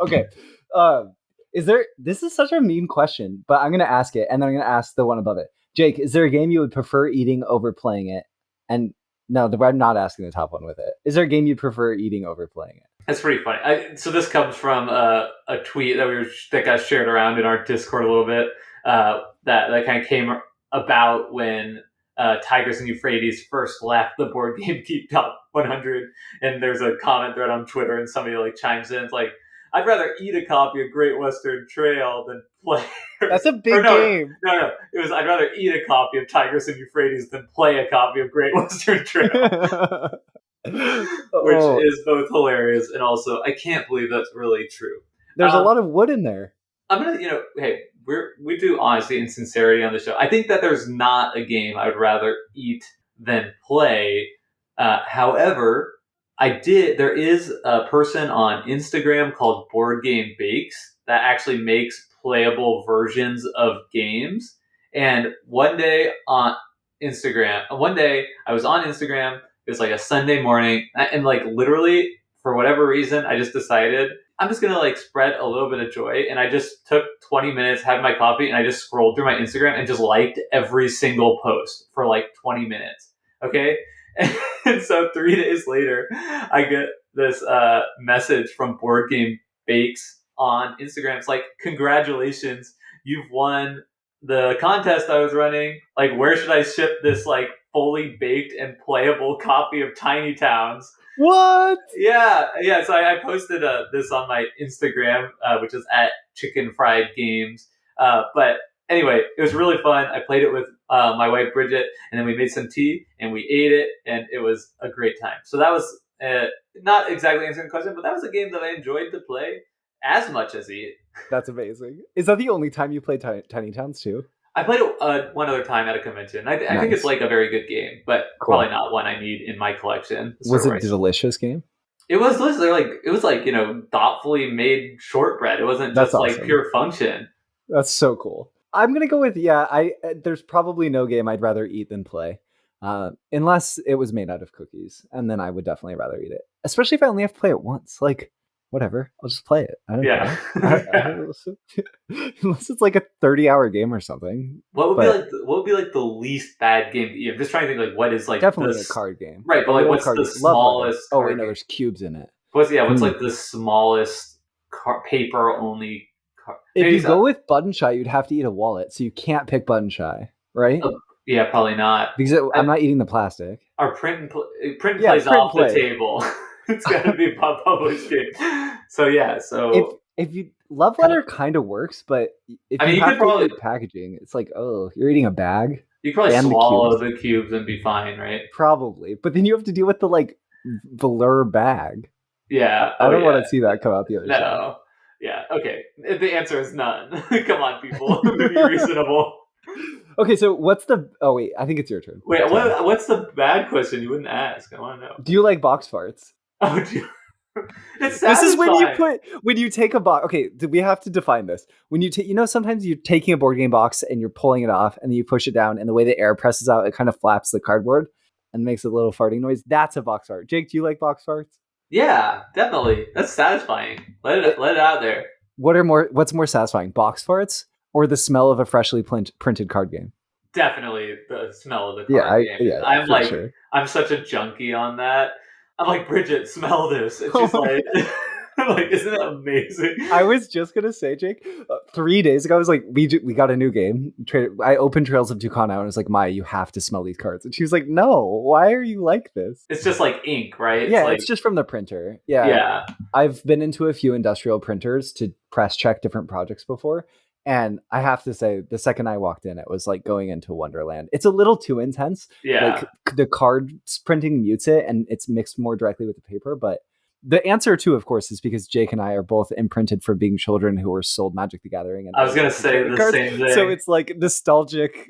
Okay. This is such a mean question, but I'm going to ask it, and then I'm going to ask the one above it. Jake, is there a game you would prefer eating over playing it? And no, I'm not asking the top one with it. Is there a game you'd prefer eating over playing it? That's pretty funny. So this comes from a tweet that got shared around in our Discord a little bit. That kind of came about when Tigris and Euphrates first left the Board Game Geek Top 100, and there's a comment thread on Twitter, and somebody like chimes in, it's like, I'd rather eat a copy of Great Western Trail than play. That's a big game. No. It was, I'd rather eat a copy of Tigris and Euphrates than play a copy of Great Western Trail. Which is both hilarious and also, I can't believe that's really true. There's a lot of wood in there. I'm going to, hey, we do honesty and sincerity on the show. I think that there's not a game I would rather eat than play. However, there is a person on Instagram called Board Game Bakes that actually makes playable versions of games. And one day I was on Instagram, it was like a Sunday morning, and like literally for whatever reason, I just decided I'm just going to like spread a little bit of joy. And I just took 20 minutes, had my coffee, and I just scrolled through my Instagram and just liked every single post for like 20 minutes. Okay. And so 3 days later, I get this message from Board Game Bakes on Instagram. It's like, congratulations, you've won the contest I was running. Like, where should I ship this like fully baked and playable copy of Tiny Towns? What? Yeah. So I posted this on my Instagram, which is at Chicken Fried Games. But anyway, it was really fun. I played it with my wife Bridget, and then we made some tea and we ate it, and it was a great time. So that was not exactly answering the question, but that was a game that I enjoyed to play as much as eat. That's amazing. Is that the only time you played Tiny Towns too? I played it one other time at a convention. I think it's like a very good game, but probably not one I need in my collection. Was it a delicious game? It was delicious. It was like thoughtfully made shortbread. It wasn't just like pure function. That's so cool. I'm gonna go with there's probably no game I'd rather eat than play, unless it was made out of cookies, and then I would definitely rather eat it. Especially if I only have to play it once. Like, whatever, I'll just play it. I don't care. Unless it's like a 30-hour game or something. What would be like the least bad game to eat? I'm just trying to think like what is like definitely a card game, right? But like what's the smallest? Oh wait, no, there's cubes in it. What's like the smallest paper only? If you go with Button Shy, you'd have to eat a wallet, so you can't pick Button Shy, right? Yeah, probably not. Because I'm not eating the plastic. Our print plays off the table. It's got to be published game. So yeah, if you Love Letter kind of works, but if you have to eat packaging, it's like, oh, you're eating a bag. You could probably swallow the cubes and be fine, right? Probably, but then you have to deal with the like velour bag. Yeah, I don't want to see that come out the other side. No. Yeah, okay. The answer is none. Come on, people. Be reasonable. Okay, so what's the... Oh, wait. I think it's your turn. Wait, what's the bad question you wouldn't ask? I want to know. Do you like box farts? Oh, do you... It's this is when you take a box... Okay, we have to define this. When you take... sometimes you're taking a board game box and you're pulling it off and then you push it down and the way the air presses out, it kind of flaps the cardboard. and makes a little farting noise. That's a box fart. Jake, do you like box farts? Yeah, definitely. That's satisfying. Let it out there. What's more satisfying, box farts or the smell of a freshly printed card game? Definitely the smell of the card game. I'm like, sure. I'm such a junkie on that. I'm like, Bridget, smell this. And she's like, I'm like, isn't it amazing? I was just gonna say, Jake, 3 days ago, I was like, we got a new game. I opened Trails of Tucana, and I was like, Maya, you have to smell these cards. And she was like, no, why are you like this? It's just like ink, right? Yeah, it's just from the printer. Yeah. I've been into a few industrial printers to press check different projects before. And I have to say, the second I walked in, it was like going into Wonderland. It's a little too intense. Yeah. Like the card printing mutes it and it's mixed more directly with the paper, but the answer, too, of course, is because Jake and I are both imprinted for being children who were sold Magic the Gathering. And I was going to say the same thing. So it's like nostalgic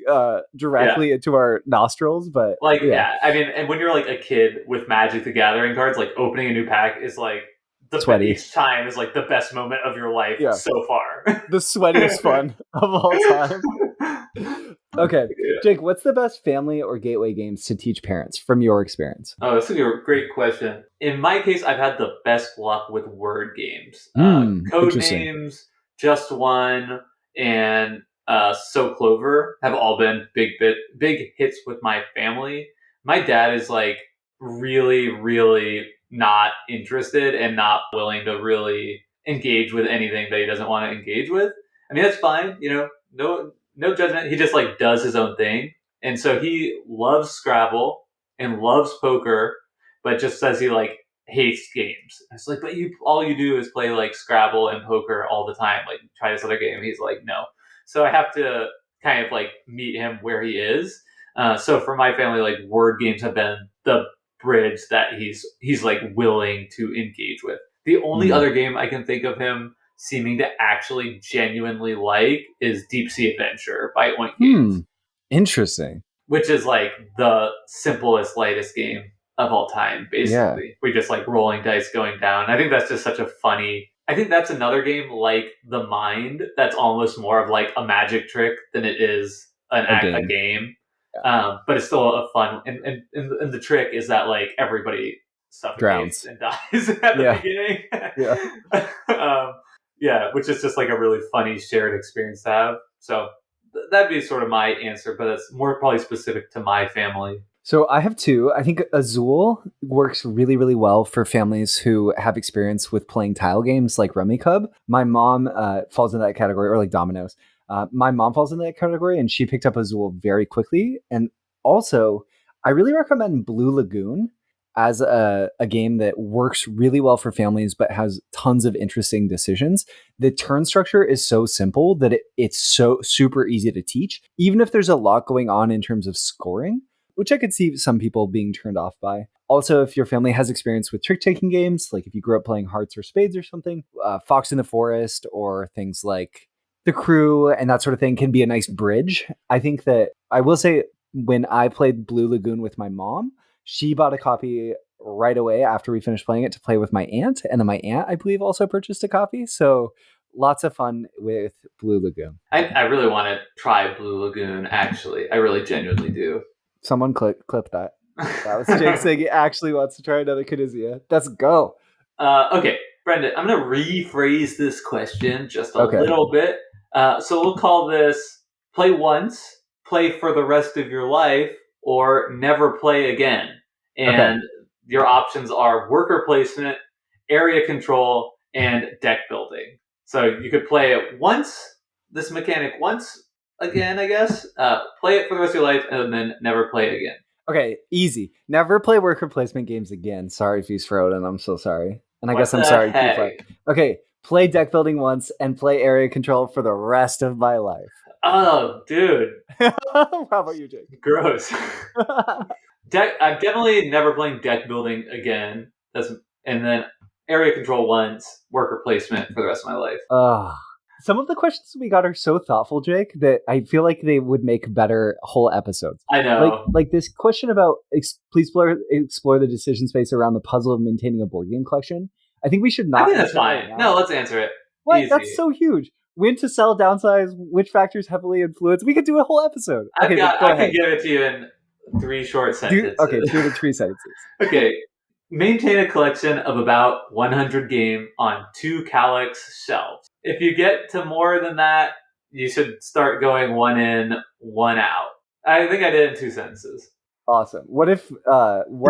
directly into our nostrils. But like, I mean, and when you're like a kid with Magic the Gathering cards, like opening a new pack is like each time is like the best moment of your life so far. The sweatiest fun of all time. Okay, Jake, what's the best family or gateway games to teach parents from your experience? Oh, that's a great question. In my case, I've had the best luck with word games. Code names, Just One, and So Clover have all been big hits with my family. My dad is like really, really not interested and not willing to really engage with anything that he doesn't want to engage with. I mean, that's fine, no judgment. He just like does his own thing. And so he loves Scrabble and loves poker, but just says he like hates games. It's like, but all you do is play like Scrabble and poker all the time. Like, try this other game. He's like, no. So I have to kind of like meet him where he is. So for my family, like word games have been the bridge that he's like willing to engage with. The only other game I can think of him seeming to actually genuinely like is Deep Sea Adventure by Oink Games. Interesting. Which is like the simplest, lightest game of all time, basically. Yeah. We're just like rolling dice going down. I think that's just such a funny... I think that's another game like The Mind that's almost more of like a magic trick than it is a game. Yeah. But it's still a fun... And the trick is that like everybody suffocates and dies at the beginning. Which is just like a really funny shared experience to have. So that'd be sort of my answer, but it's more probably specific to my family. So I have two. I think Azul works really, really well for families who have experience with playing tile games like Rummy Cub. My mom falls in that category, or like Dominoes. My mom falls in that category, and she picked up Azul very quickly. And also, I really recommend Blue Lagoon as a game that works really well for families, but has tons of interesting decisions. The turn structure is so simple that it's so super easy to teach, even if there's a lot going on in terms of scoring, which I could see some people being turned off by. Also, if your family has experience with trick-taking games, like if you grew up playing hearts or spades or something, Fox in the Forest or things like The Crew and that sort of thing can be a nice bridge. I think that I will say when I played Blue Lagoon with my mom, she bought a copy right away after we finished playing it to play with my aunt. And then my aunt, I believe, also purchased a copy. So lots of fun with Blue Lagoon. I really want to try Blue Lagoon, actually. I really genuinely do. Someone clip that. That was Jake saying he actually wants to try another Knizia. Let's go. Okay, Brendan, I'm going to rephrase this question just a little bit. So we'll call this play once, play for the rest of your life, or never play again. And your options are worker placement, area control, and deck building. So you could play it once, this mechanic once again, I guess. Play it for the rest of your life, and then never play it again. Okay, easy. Never play worker placement games again. Sorry, Feast for Odin. I'm so sorry. And I guess I'm sorry. Okay, play deck building once and play area control for the rest of my life. Oh, dude. How about you, Jake? Gross. I'm definitely never playing deck building again. And then area control once, worker placement for the rest of my life. Some of the questions we got are so thoughtful, Jake, that I feel like they would make better whole episodes. I know. Like this question about please explore the decision space around the puzzle of maintaining a board game collection. I think we should not. I think that's fine. No, let's answer it. What? Easy. That's so huge. When to sell, downsize, which factors heavily influence. We could do a whole episode. I can give it to you in 3 short sentences. Do it in 3 sentences. Okay. Maintain a collection of about 100 game on 2 Calyx shelves. If you get to more than that, you should start going one in, one out. I think I did it in 2 sentences. Awesome. What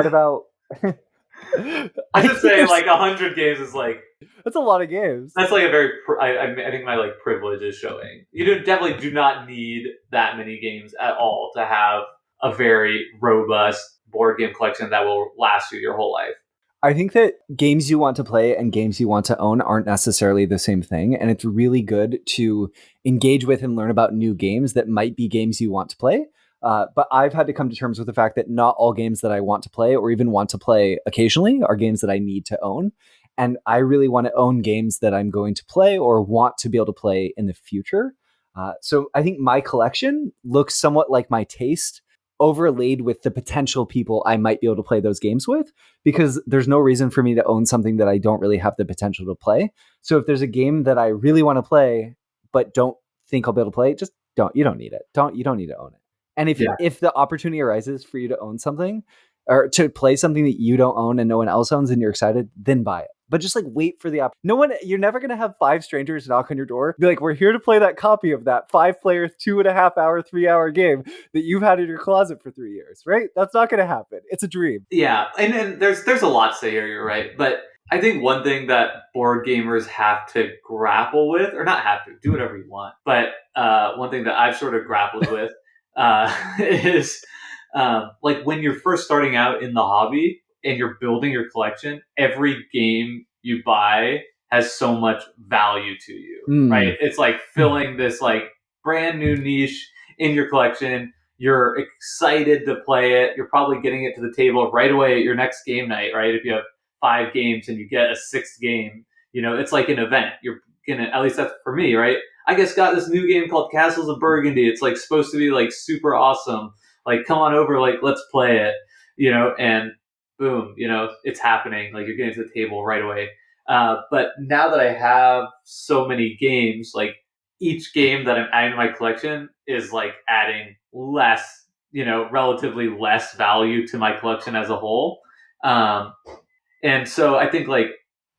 about... I should say like 100 games is like... That's a lot of games. That's like a very... I think my like privilege is showing. You definitely do not need that many games at all to have a very robust board game collection that will last you your whole life. I think that games you want to play and games you want to own aren't necessarily the same thing. And it's really good to engage with and learn about new games that might be games you want to play. But I've had to come to terms with the fact that not all games that I want to play or even want to play occasionally are games that I need to own. And I really want to own games that I'm going to play or want to be able to play in the future. So I think my collection looks somewhat like my taste, overlaid with the potential people I might be able to play those games with, because there's no reason for me to own something that I don't really have the potential to play. So if there's a game that I really want to play, but don't think I'll be able to play, you don't need it. You don't need to own it. And if the opportunity arises for you to own something or to play something that you don't own and no one else owns and you're excited, then buy it. But just like wait for the you're never going to have 5 strangers knock on your door, be like, we're here to play that copy of that 5-player, 2.5 hour, 3-hour game that you've had in your closet for 3 years, right? That's not going to happen. It's a dream. Yeah. And there's a lot to say here. You're right. But I think one thing that board gamers have to grapple with, or not have to, do whatever you want. But one thing that I've sort of grappled with is like when you're first starting out in the hobby and you're building your collection, every game you buy has so much value to you, right? It's like filling this like brand new niche in your collection. You're excited to play it. You're probably getting it to the table right away at your next game night, right? If you have 5 games and you get a 6th game, it's like an event. You're gonna, at least that's for me, right? I just got this new game called Castles of Burgundy. It's like supposed to be like super awesome. Like, come on over, like, let's play it, and boom, it's happening. Like, you're getting to the table right away. But now that I have so many games, like each game that I'm adding to my collection is like adding less, relatively less value to my collection as a whole. And so I think like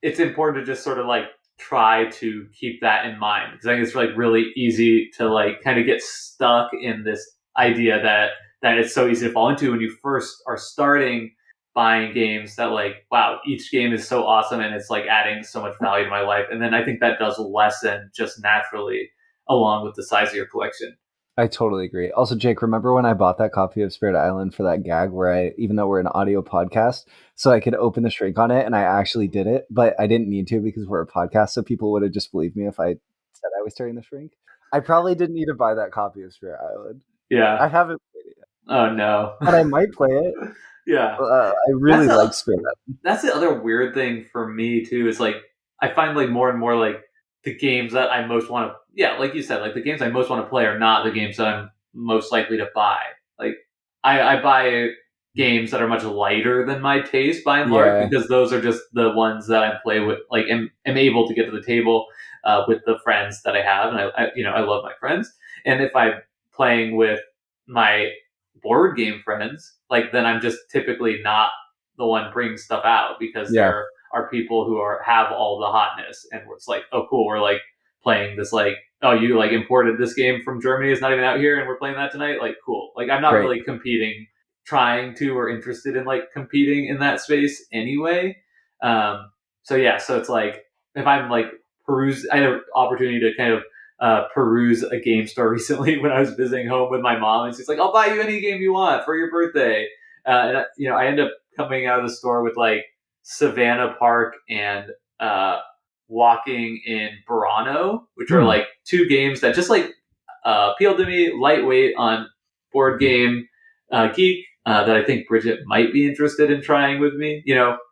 it's important to just sort of like try to keep that in mind, because I think it's like really easy to like kind of get stuck in this idea that it's so easy to fall into when you first are starting buying games, that like, wow, each game is so awesome and it's like adding so much value to my life. And then I think that does lessen just naturally along with the size of your collection. I totally agree. Also, Jake, remember when I bought that copy of Spirit Island for that gag where even though we're an audio podcast, so I could open the shrink on it, and I actually did it, but I didn't need to because we're a podcast, so people would have just believed me if I said I was tearing the shrink. I probably didn't need to buy that copy of Spirit Island. Yeah. I haven't played it yet. Oh, no. But I might play it. Yeah. I really like Spirit Island. That's the other weird thing for me, too, is like, I find like more and more like the games that I most want to, like you said, like the games I most want to play are not the games that I'm most likely to buy. Like I buy games that are much lighter than my taste by and large, because those are just the ones that I play with, like am able to get to the table with the friends that I have, and I love my friends. And if I'm playing with my board game friends, like then I'm just typically not the one bringing stuff out, because there are people who have all the hotness, and it's like, oh cool, we're like playing this, like, oh, you like imported this game from Germany, it's not even out here and we're playing that tonight, like cool. Like I'm not really competing, trying to, or interested in like competing in that space anyway. So it's like if I'm like I had an opportunity to kind of peruse a game store recently when I was visiting home with my mom, and she's like, I'll buy you any game you want for your birthday. And I end up coming out of the store with like Savannah Park and Walking in Burano, which are like 2 games that just like appealed to me, lightweight on board game Geek, that I think Bridget might be interested in trying with me.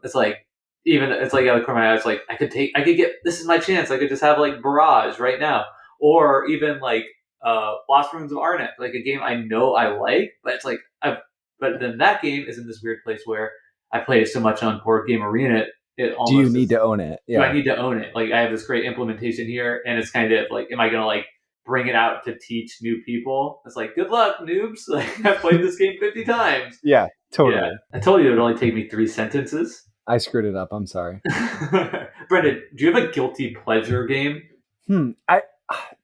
It's like, even it's like out of the corner of my eyes, like I could get, this is my chance. I could just have like Barrage right now, or even like Lost Ruins of Arnak, like a game I know I like, but it's like but then that game is in this weird place where I played it so much on Board Game Arena. It almost do you need to own it? Do I need to own it? Like I have this great implementation here, and it's kind of like, am I going to like bring it out to teach new people. It's like, good luck, noobs. Like, I've played this game 50 times. Yeah, totally. Yeah. I told you it would only take me 3 sentences. I screwed it up. I'm sorry. Brendan, do you have a guilty pleasure game?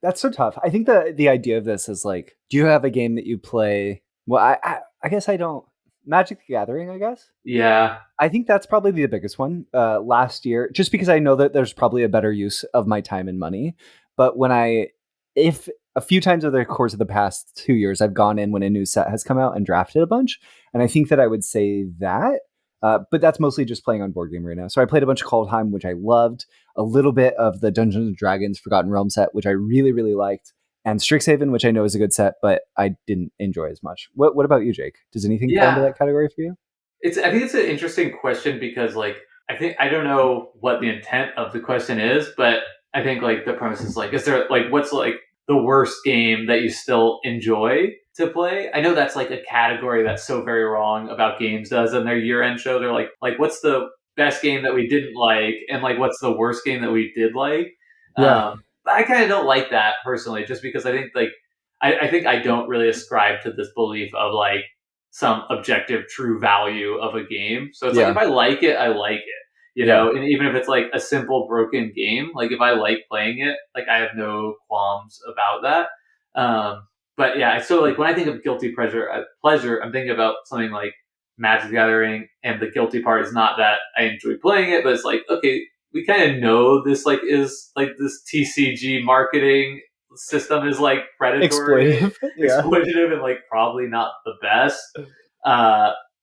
That's so tough. I think the idea of this is like, do you have a game that you play? Well, I guess I don't. Magic the Gathering, I guess. Yeah. I think that's probably the biggest one. Last year, just because I know that there's probably a better use of my time and money. But if a few times over the course of the past 2 years, I've gone in when a new set has come out and drafted a bunch, and I think that I would say that. But that's mostly just playing on Board Game Arena. So I played a bunch of Kaldheim, which I loved, a little bit of the Dungeons and Dragons Forgotten Realms set, which I really, really liked, and Strixhaven, which I know is a good set, but I didn't enjoy as much. What about you, Jake? Does anything fall into that category for you? I think it's an interesting question because, like, I don't know what the intent of the question is, but I think, like, the premise is, like, is there, like, what's, like, the worst game that you still enjoy to play? I know that's, like, a category that's so very wrong about Games Does in their year-end show. They're like, what's the best game that we didn't like, and, like, what's the worst game that we did like? Yeah. But I kind of don't like that personally, just because I think, like, I think I don't really ascribe to this belief of, like, some objective true value of a game. So it's like, if I like it, I like it. You know, and even if it's like a simple broken game, like if I like playing it, like I have no qualms about that. But yeah, so like when I think of guilty pleasure, I'm thinking about something like Magic the Gathering, and the guilty part is not that I enjoy playing it, but it's like, okay, we kind of know this like is like this TCG marketing system is like predatory, exploitative, and like probably not the best.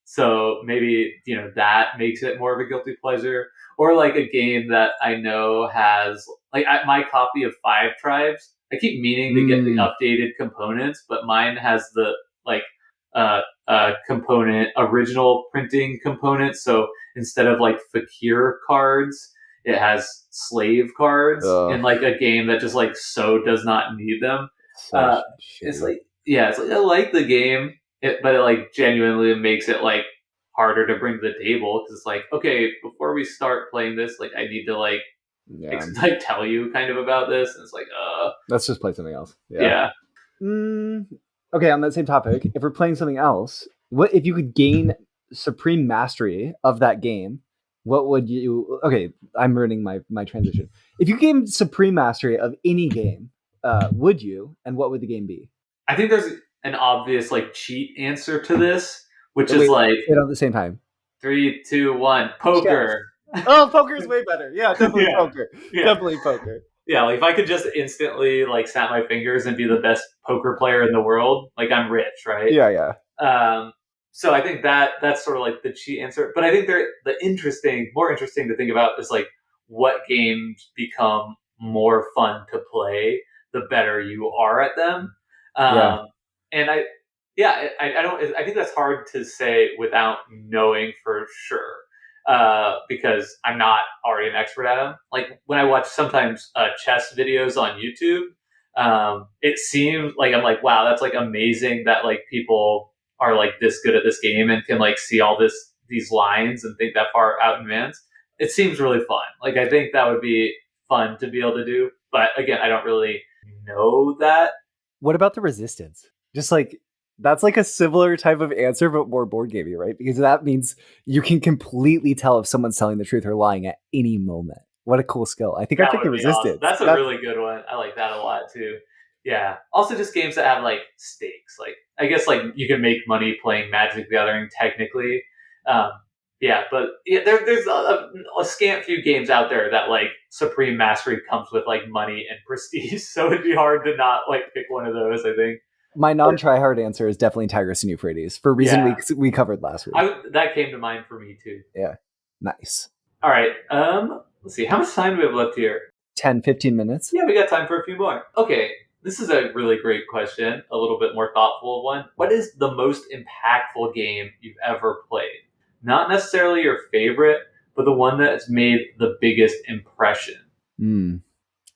So maybe, you know, that makes it more of a guilty pleasure. Or like a game that I know has, like, my copy of Five Tribes, I keep meaning to get the updated components, but mine has the, like, component, original printing component. So instead of, like, fakir cards, it has slave cards in, like, a game that just, like, so does not need them. It's like, yeah, it's like, I like the game, but it like genuinely makes it like harder to bring to the table, because it's like, okay, before we start playing this, like I need to like tell you kind of about this, and it's like, let's just play something else. Yeah. Okay, on that same topic, if we're playing something else, what if you could gain supreme mastery of that game? What would you? Okay, I'm ruining my transition. If you gain supreme mastery of any game, would you? And what would the game be? I think there's an obvious like cheat answer to this, which is like it at the same time. 3, 2, 1, poker. Oh, poker is way better. Yeah, definitely poker. Yeah. Definitely poker. Yeah, like if I could just instantly like snap my fingers and be the best poker player in the world, like I'm rich, right? Yeah. So I think that's sort of like the cheat answer. But I think more interesting to think about is like what games become more fun to play the better you are at them. And I think that's hard to say without knowing for sure, because I'm not already an expert at them. Like when I watch sometimes chess videos on YouTube, it seems like I'm like, wow, that's like amazing that like people are like this good at this game and can like see all these lines and think that far out in advance. It seems really fun. Like I think that would be fun to be able to do. But again, I don't really know that. What about the resistance? Just like, that's like a similar type of answer, but more board gamey, right? Because that means you can completely tell if someone's telling the truth or lying at any moment. What a cool skill. I think I picked the resistance. Awesome. That's a really good one. I like that a lot too. Yeah. Also just games that have like stakes. Like I guess like you can make money playing Magic the Gathering technically. Yeah, but there's a scant few games out there that like supreme mastery comes with like money and prestige. So it'd be hard to not like pick one of those, I think. My non-try-hard answer is definitely Tigris and Euphrates, for a reason we covered last week. That came to mind for me too. Yeah. Nice. All right. Let's see. How much time do we have left here? 10, 15 minutes. Yeah, we got time for a few more. Okay. This is a really great question, a little bit more thoughtful one. What is the most impactful game you've ever played? Not necessarily your favorite, but the one that's made the biggest impression.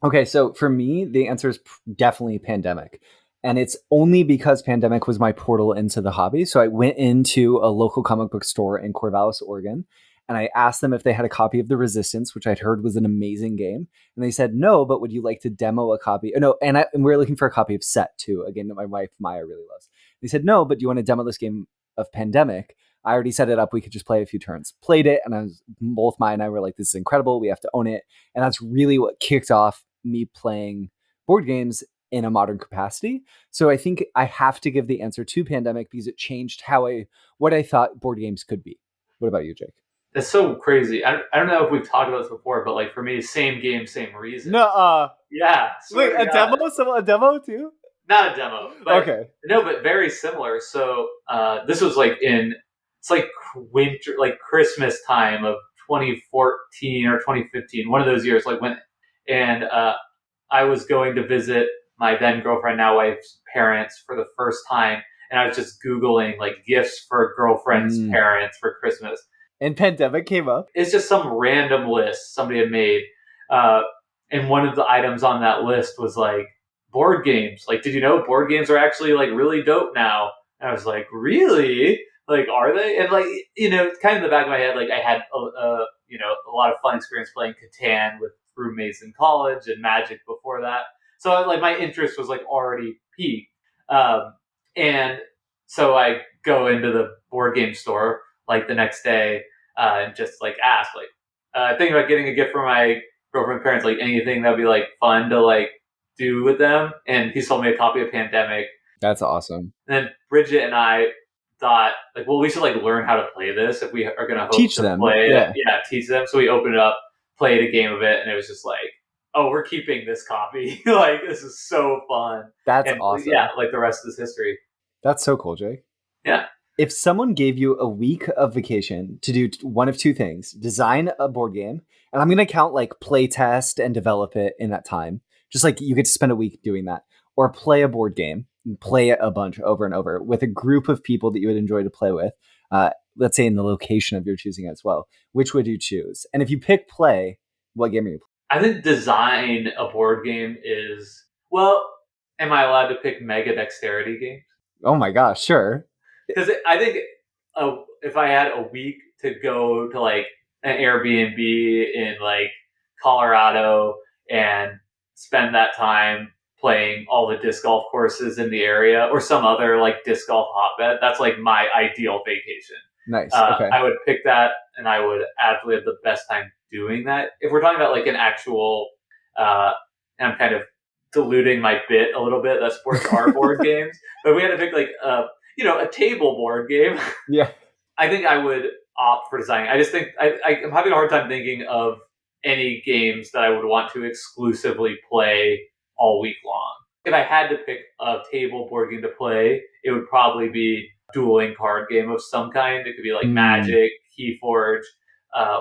Okay, so for me, the answer is definitely Pandemic. And it's only because Pandemic was my portal into the hobby. So I went into a local comic book store in Corvallis, Oregon, And I asked them if they had a copy of The Resistance, which I'd heard was an amazing game. And they said no, but would you like to demo a copy? Oh, no, and we were looking for a copy of Set too, a game that my wife Maya really loves. They said no, but do you want to demo this game of Pandemic? I already set it up. We could just play a few turns. Played it, and both Maya and I were like, "This is incredible. We have to own it." And that's really what kicked off me playing board games in a modern capacity. So I think I have to give the answer to Pandemic because it changed what I thought board games could be. What about you, Jake? That's so crazy. I don't know if we've talked about this before, but like for me, same game, same reason. No, yeah. Wait, a demo? A demo too? Not a demo. But, okay. No, but very similar. So this was like it's like winter, like Christmas time of 2014 or 2015, one of those years. Like and I was going to visit my then girlfriend, now wife's parents for the first time, and I was just Googling like gifts for girlfriend's parents for Christmas. And Pandemic came up. It's just some random list somebody had made. And one of the items on that list was like board games. Like, did you know board games are actually like really dope now? And I was like, really? Like, are they? And like, kind of in the back of my head, like I had a lot of fun experience playing Catan with roommates in college and Magic before that. So like my interest was like already peaked. And so I go into the board game store like the next day and just like ask like thinking about getting a gift for my girlfriend's parents, like anything that'd be like fun to like do with them. And he sold me a copy of Pandemic. That's awesome. And then Bridget and I thought like, well, we should like learn how to play this if we are going to teach them. Play yeah. it. Yeah, teach them. So we opened it up, played a game of it, and it was just like, oh, we're keeping this copy. Like, this is so fun. That's awesome. Yeah, like the rest is history. That's so cool, Jake. Yeah. If someone gave you a week of vacation to do one of two things, design a board game, and I'm going to count like play test and develop it in that time, just like you get to spend a week doing that, or play a board game, and play it a bunch over and over with a group of people that you would enjoy to play with, let's say in the location of your choosing as well, which would you choose? And if you pick play, what game are you playing? I think design a board game is, well, am I allowed to pick mega dexterity games? Oh my gosh, sure. Because I think if I had a week to go to like an Airbnb in like Colorado and spend that time playing all the disc golf courses in the area or some other like disc golf hotbed, that's like my ideal vacation. Nice. Okay. I would pick that and I would absolutely have the best time doing that. If we're talking about like an actual, and I'm kind of diluting my bit a little bit, that sports are board games, but we had to pick like a table board game. Yeah. I think I would opt for designing. I just think I'm having a hard time thinking of any games that I would want to exclusively play all week long. If I had to pick a table board game to play, it would probably be a dueling card game of some kind. It could be like Magic, Keyforge,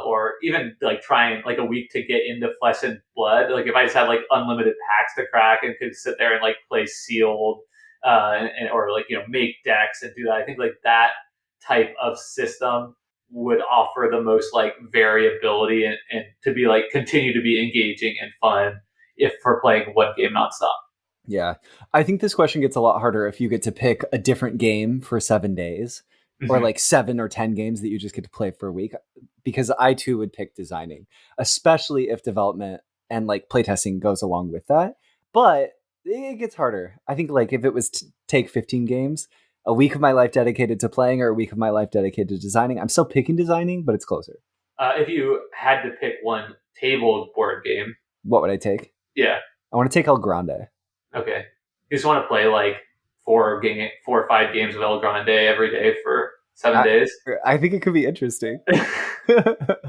or even like trying like a week to get into Flesh and Blood. Like if I just had like unlimited packs to crack and could sit there and like play Sealed, or like make decks and do that. I think like that type of system would offer the most like variability and to be like continue to be engaging and fun if we're playing one game nonstop. Yeah. I think this question gets a lot harder if you get to pick a different game for 7 days or like 7 or 10 games that you just get to play for a week, because I too would pick designing, especially if development and like playtesting goes along with that. But it gets harder. I think like if it was to take 15 games, a week of my life dedicated to playing or a week of my life dedicated to designing, I'm still picking designing, but it's closer. If you had to pick one table board game, what would I take? Yeah. I want to take El Grande. Okay. You just want to play like 4 or 5 games of El Grande every day for 7 days? I think it could be interesting. I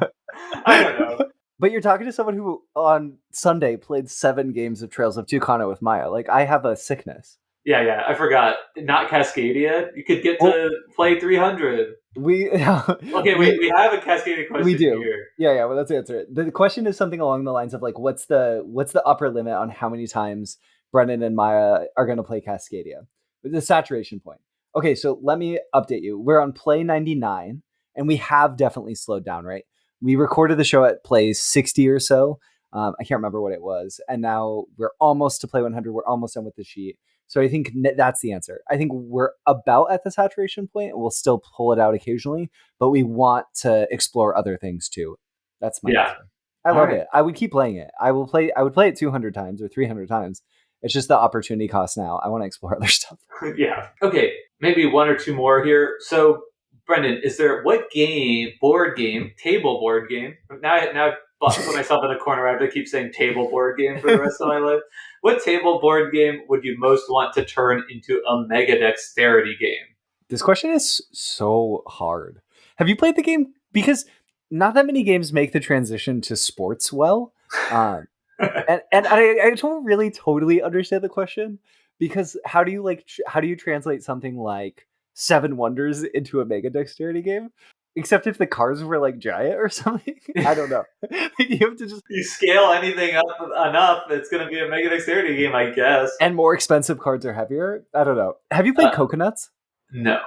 don't know. But you're talking to someone who on Sunday played 7 games of Trails of Tucano with Maya. Like, I have a sickness. Yeah, I forgot. Not Cascadia. You could get to play 300. Okay, wait. We have a Cascadia question. We do. Here. Yeah. Well, let's answer it. The question is something along the lines of like, what's the upper limit on how many times Brennan and Maya are going to play Cascadia? The saturation point. Okay, so let me update you. We're on play 99, and we have definitely slowed down, right? We recorded the show at play 60 or so. I can't remember what it was. And now we're almost to play 100. We're almost done with the sheet. So I think that's the answer. I think we're about at the saturation point. We'll still pull it out occasionally, but we want to explore other things too. That's my Yeah. answer. I All love right. it. I would keep playing it. I would play it 200 times or 300 times. It's just the opportunity cost now. I want to explore other stuff. Yeah. Okay. Maybe one or two more here. So, Brendan, is there what game, board game, table board game? Now I've put myself in a corner. I have to keep saying table board game for the rest of my life. What table board game would you most want to turn into a mega dexterity game? This question is so hard. Have you played the game? Because not that many games make the transition to sports well. Um, and I don't really totally understand the question, because how do you how do you translate something like Seven Wonders into a mega dexterity game? Except if the cards were like giant or something. I don't know. You have to just You scale anything up enough, it's going to be a mega dexterity game, I guess. and more expensive cards are heavier. I don't know. Have you played Coconuts? No.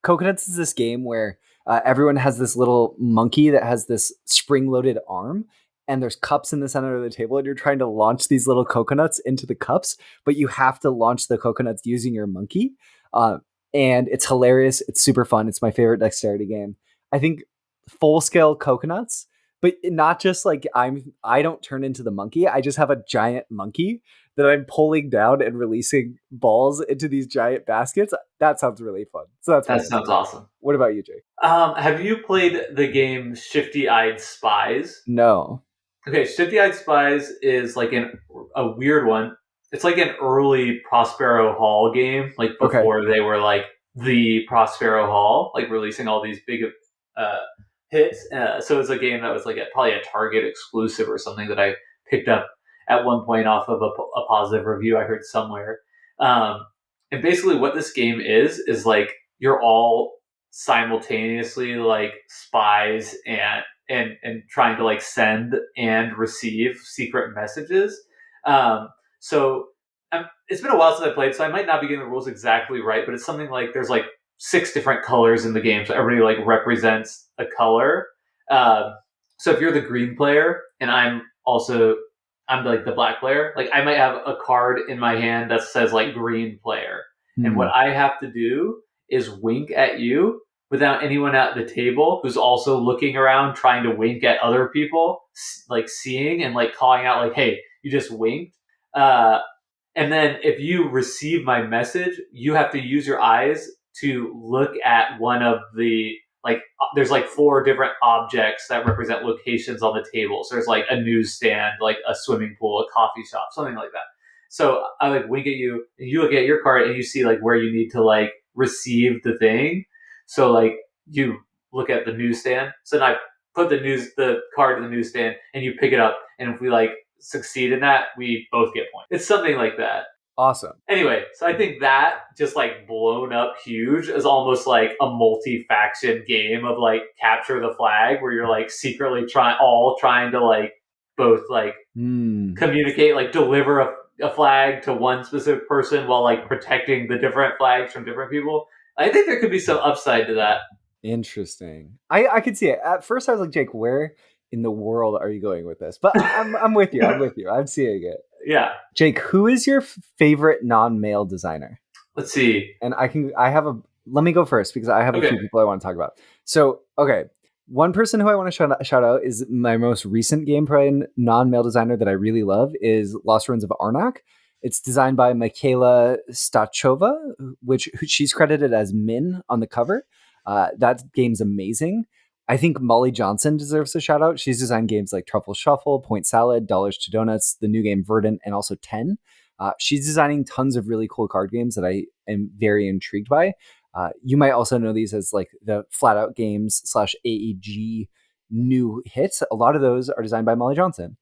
Coconuts is this game where everyone has this little monkey that has this spring-loaded arm, and there's cups in the center of the table, and you're trying to launch these little coconuts into the cups, but you have to launch the coconuts using your monkey. Uh, and it's hilarious. It's super fun. It's my favorite dexterity game. I think full-scale coconuts, but not just like I don't turn into the monkey. I just have a giant monkey that I'm pulling down and releasing balls into these giant baskets. That sounds really fun. So that's That sounds awesome. What about you, Jake? Have you played the game Shifty Eyed Spies? No. Okay, Shifty Eyed Spies is like a weird one. It's like an early Prospero Hall game, like before they were like the Prospero Hall, like releasing all these big hits. So it's a game that was like probably a Target exclusive or something that I picked up at one point off of a positive review I heard somewhere. And basically, what this game is like you're all simultaneously like spies and trying to like send and receive secret messages. So it's been a while since I played, so I might not be getting the rules exactly right, but it's something like there's like 6 different colors in the game, so everybody like represents a color. So if you're the green player and I'm like the black player, like I might have a card in my hand that says like green player, and what I have to do is wink at you without anyone at the table who's also looking around trying to wink at other people, like seeing and like calling out like, hey, you just winked. And then if you receive my message, you have to use your eyes to look at one of the there's like 4 different objects that represent locations on the table. So there's like a newsstand, like a swimming pool, a coffee shop, something like that. So I like wink at you and you look at your card and you see like where you need to like receive the thing. So like you look at the newsstand. So then I put the card in the newsstand and you pick it up. And if we like succeed in that, we both get points. It's something like that. Awesome. Anyway, so I think that just like blown up huge is almost like a multi-faction game of like capture the flag where you're like secretly trying to like both like communicate, like deliver a flag to one specific person while like protecting the different flags from different people. I think there could be some upside to that. Interesting. I could see it. At first I was like, Jake, where in the world are you going with this? But I'm with you. I'm with you. I'm seeing it. Yeah. Jake, who is your favorite non-male designer? Let's see. And let me go first because I have a few people I want to talk about. So, okay. One person who I want to shout out is my most recent gameplay non-male designer that I really love is Lost Ruins of Arnak. It's designed by Michaela Stachova, which she's credited as Min on the cover. That game's amazing. I think Molly Johnson deserves a shout out. She's designed games like Truffle Shuffle, Point Salad, Dollars to Donuts, the new game Verdant, and also 10. She's designing tons of really cool card games that I am very intrigued by. You might also know these as like the Flat Out Games / AEG new hits. A lot of those are designed by Molly Johnson.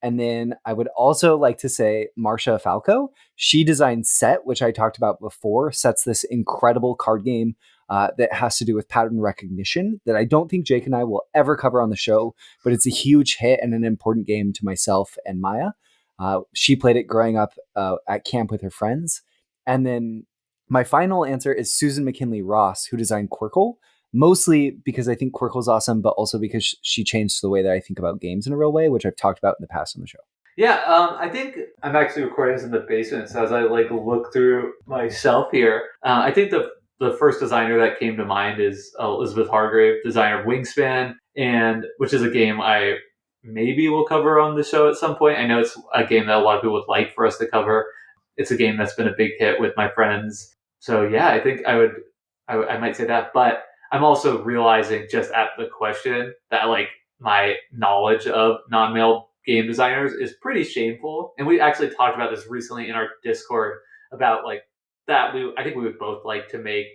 And then I would also like to say Marcia Falco. She designed Set, which I talked about before. Set's this incredible card game that has to do with pattern recognition that I don't think Jake and I will ever cover on the show, but it's a huge hit and an important game to myself and Maya. She played it growing up at camp with her friends. And then my final answer is Susan McKinley Ross, who designed Quirkle, mostly because I think Quirkle's awesome, but also because she changed the way that I think about games in a real way, which I've talked about in the past on the show. Yeah, I think I'm actually recording this in the basement. So as I like look through myself here, I think the first designer that came to mind is Elizabeth Hargrave, designer of Wingspan, and which is a game I maybe will cover on the show at some point. I know it's a game that a lot of people would like for us to cover. It's a game that's been a big hit with my friends. So yeah, I think I might say that, but I'm also realizing just at the question that like my knowledge of non-male game designers is pretty shameful. And we actually talked about this recently in our Discord about like that I think we would both like to make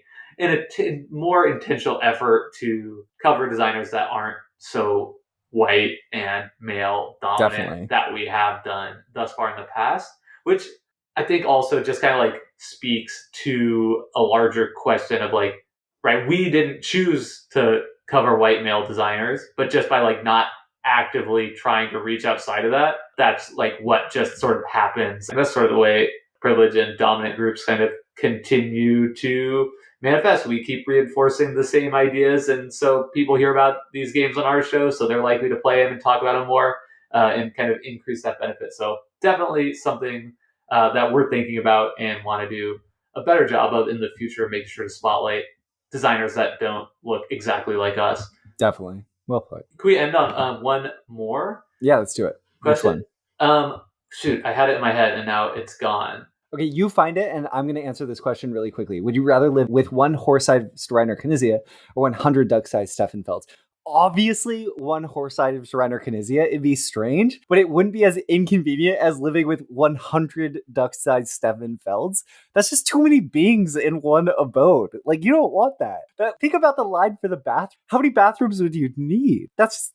more intentional effort to cover designers that aren't so white and male dominant Definitely. that we have done thus far in the past, which I think also just kind of like speaks to a larger question of like, right, we didn't choose to cover white male designers, but just by like not actively trying to reach outside of that, that's like what just sort of happens. And that's sort of the way privilege and dominant groups kind of continue to manifest. We keep reinforcing the same ideas, and so people hear about these games on our show, so they're likely to play them and talk about them more, and kind of increase that benefit. So definitely something that we're thinking about and want to do a better job of in the future, making sure to spotlight designers that don't look exactly like us. Definitely. Well put. Can we end on one more Yeah, let's do it. Which question? one? Shoot, I had it in my head and now it's gone. Okay, you find it, and I'm going to answer this question really quickly. Would you rather live with one horse-sized Reiner Knizia or 100 duck-sized Steffenfelds? Obviously, one horse-sized Reiner Knizia. It'd be strange, but it wouldn't be as inconvenient as living with 100 duck-sized Steffenfelds. That's just too many beings in one abode. Like, you don't want that. Think about the line for the bathroom. How many bathrooms would you need?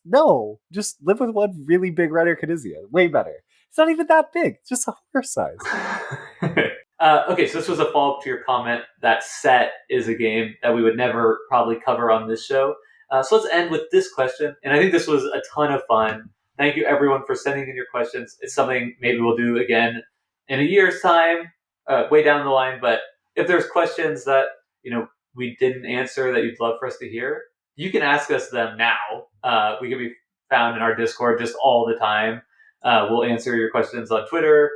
No. Just live with one really big Reiner Knizia. Way better. It's not even that big. It's just a horse size. Okay, so this was a follow-up to your comment that Set is a game that we would never probably cover on this show. So let's end with this question. And I think this was a ton of fun. Thank you, everyone, for sending in your questions. It's something maybe we'll do again in a year's time, way down the line. But if there's questions that we didn't answer that you'd love for us to hear, you can ask us them now. We can be found in our Discord just all the time. We'll answer your questions on Twitter,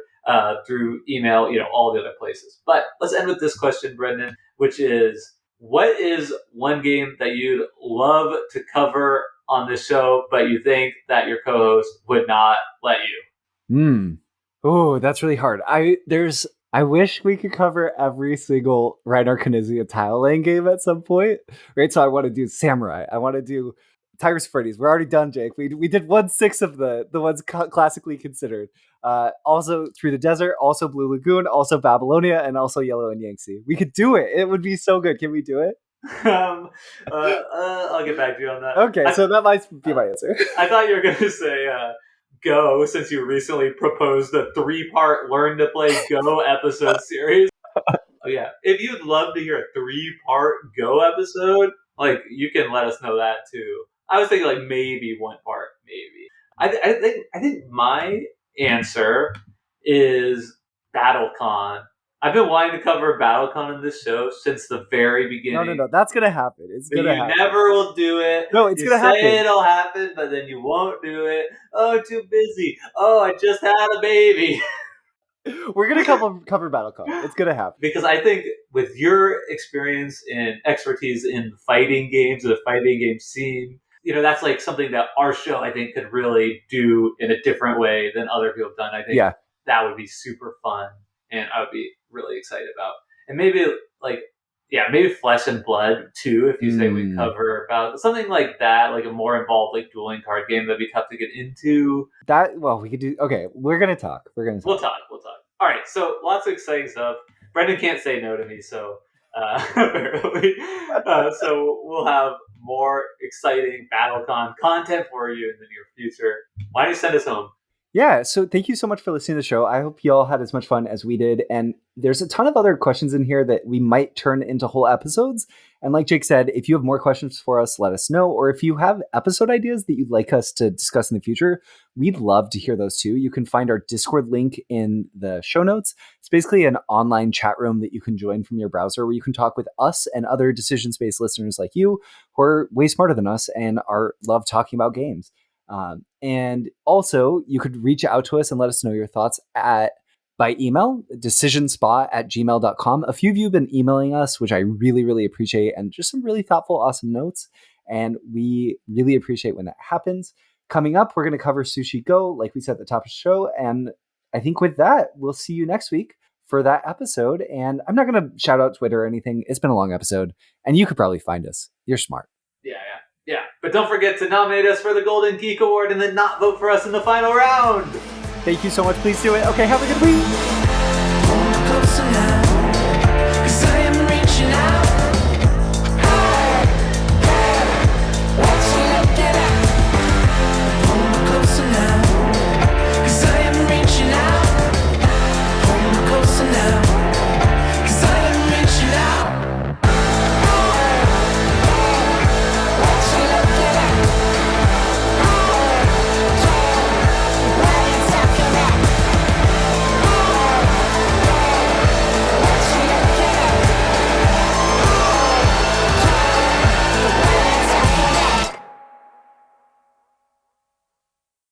through email, all the other places. But let's end with this question, Brendan, which is, what is one game that you'd love to cover on the show, but you think that your co-host would not let you? Oh, that's really hard. I wish we could cover every single Reiner Knizia tile laying game at some point. Right? So I want to do Samurai. I want to do Tigris Euphrates. We're already done, Jake. We did 1/6 of the ones classically considered. Also Through the Desert, also Blue Lagoon, also Babylonia, and also Yellow and Yangtze. We could do it. It would be so good. Can we do it? I'll get back to you on that. Okay, so that might be my answer. I thought you were going to say Go, since you recently proposed a 3-part Learn to Play Go episode series. Oh yeah, if you'd love to hear a 3-part Go episode, like, you can let us know that too. I was thinking like maybe 1 part, maybe. I think my answer is BattleCon. I've been wanting to cover BattleCon in this show since the very beginning. No, that's gonna happen. It's but gonna you happen. never will do it. No, it's gonna happen. You say it'll happen, but then you won't do it. Oh, too busy. Oh, I just had a baby. We're gonna cover BattleCon. It's gonna happen. Because I think with your experience and expertise in fighting games, the fighting game scene, that's like something that our show, I think, could really do in a different way than other people have done. I think that would be super fun, and I would be really excited about. And maybe maybe Flesh and Blood too, if you say we cover about something like that, like a more involved like dueling card game that'd be tough to get into. We could do. Okay, we're gonna talk. We'll talk. All right, so lots of exciting stuff. Brendan can't say no to me, so apparently, so we'll have more exciting BattleCon content for you in the near future. Why don't you send us home? Yeah, so thank you so much for listening to the show. I hope you all had as much fun as we did. And there's a ton of other questions in here that we might turn into whole episodes. And like Jake said, if you have more questions for us, let us know. Or if you have episode ideas that you'd like us to discuss in the future, we'd love to hear those too. You can find our Discord link in the show notes. It's basically an online chat room that you can join from your browser where you can talk with us and other decision space listeners like you who are way smarter than us and love talking about games. And also, you could reach out to us and let us know your thoughts by email, decisionspa@gmail.com. A few of you have been emailing us, which I really, really appreciate, and just some really thoughtful, awesome notes. And we really appreciate when that happens. Coming up, we're going to cover Sushi Go, like we said at the top of the show. And I think with that, we'll see you next week for that episode. And I'm not going to shout out Twitter or anything. It's been a long episode, and you could probably find us. You're smart. Yeah. But don't forget to nominate us for the Golden Geek Award and then not vote for us in the final round. Thank you so much. Please do it. Okay, have a good week.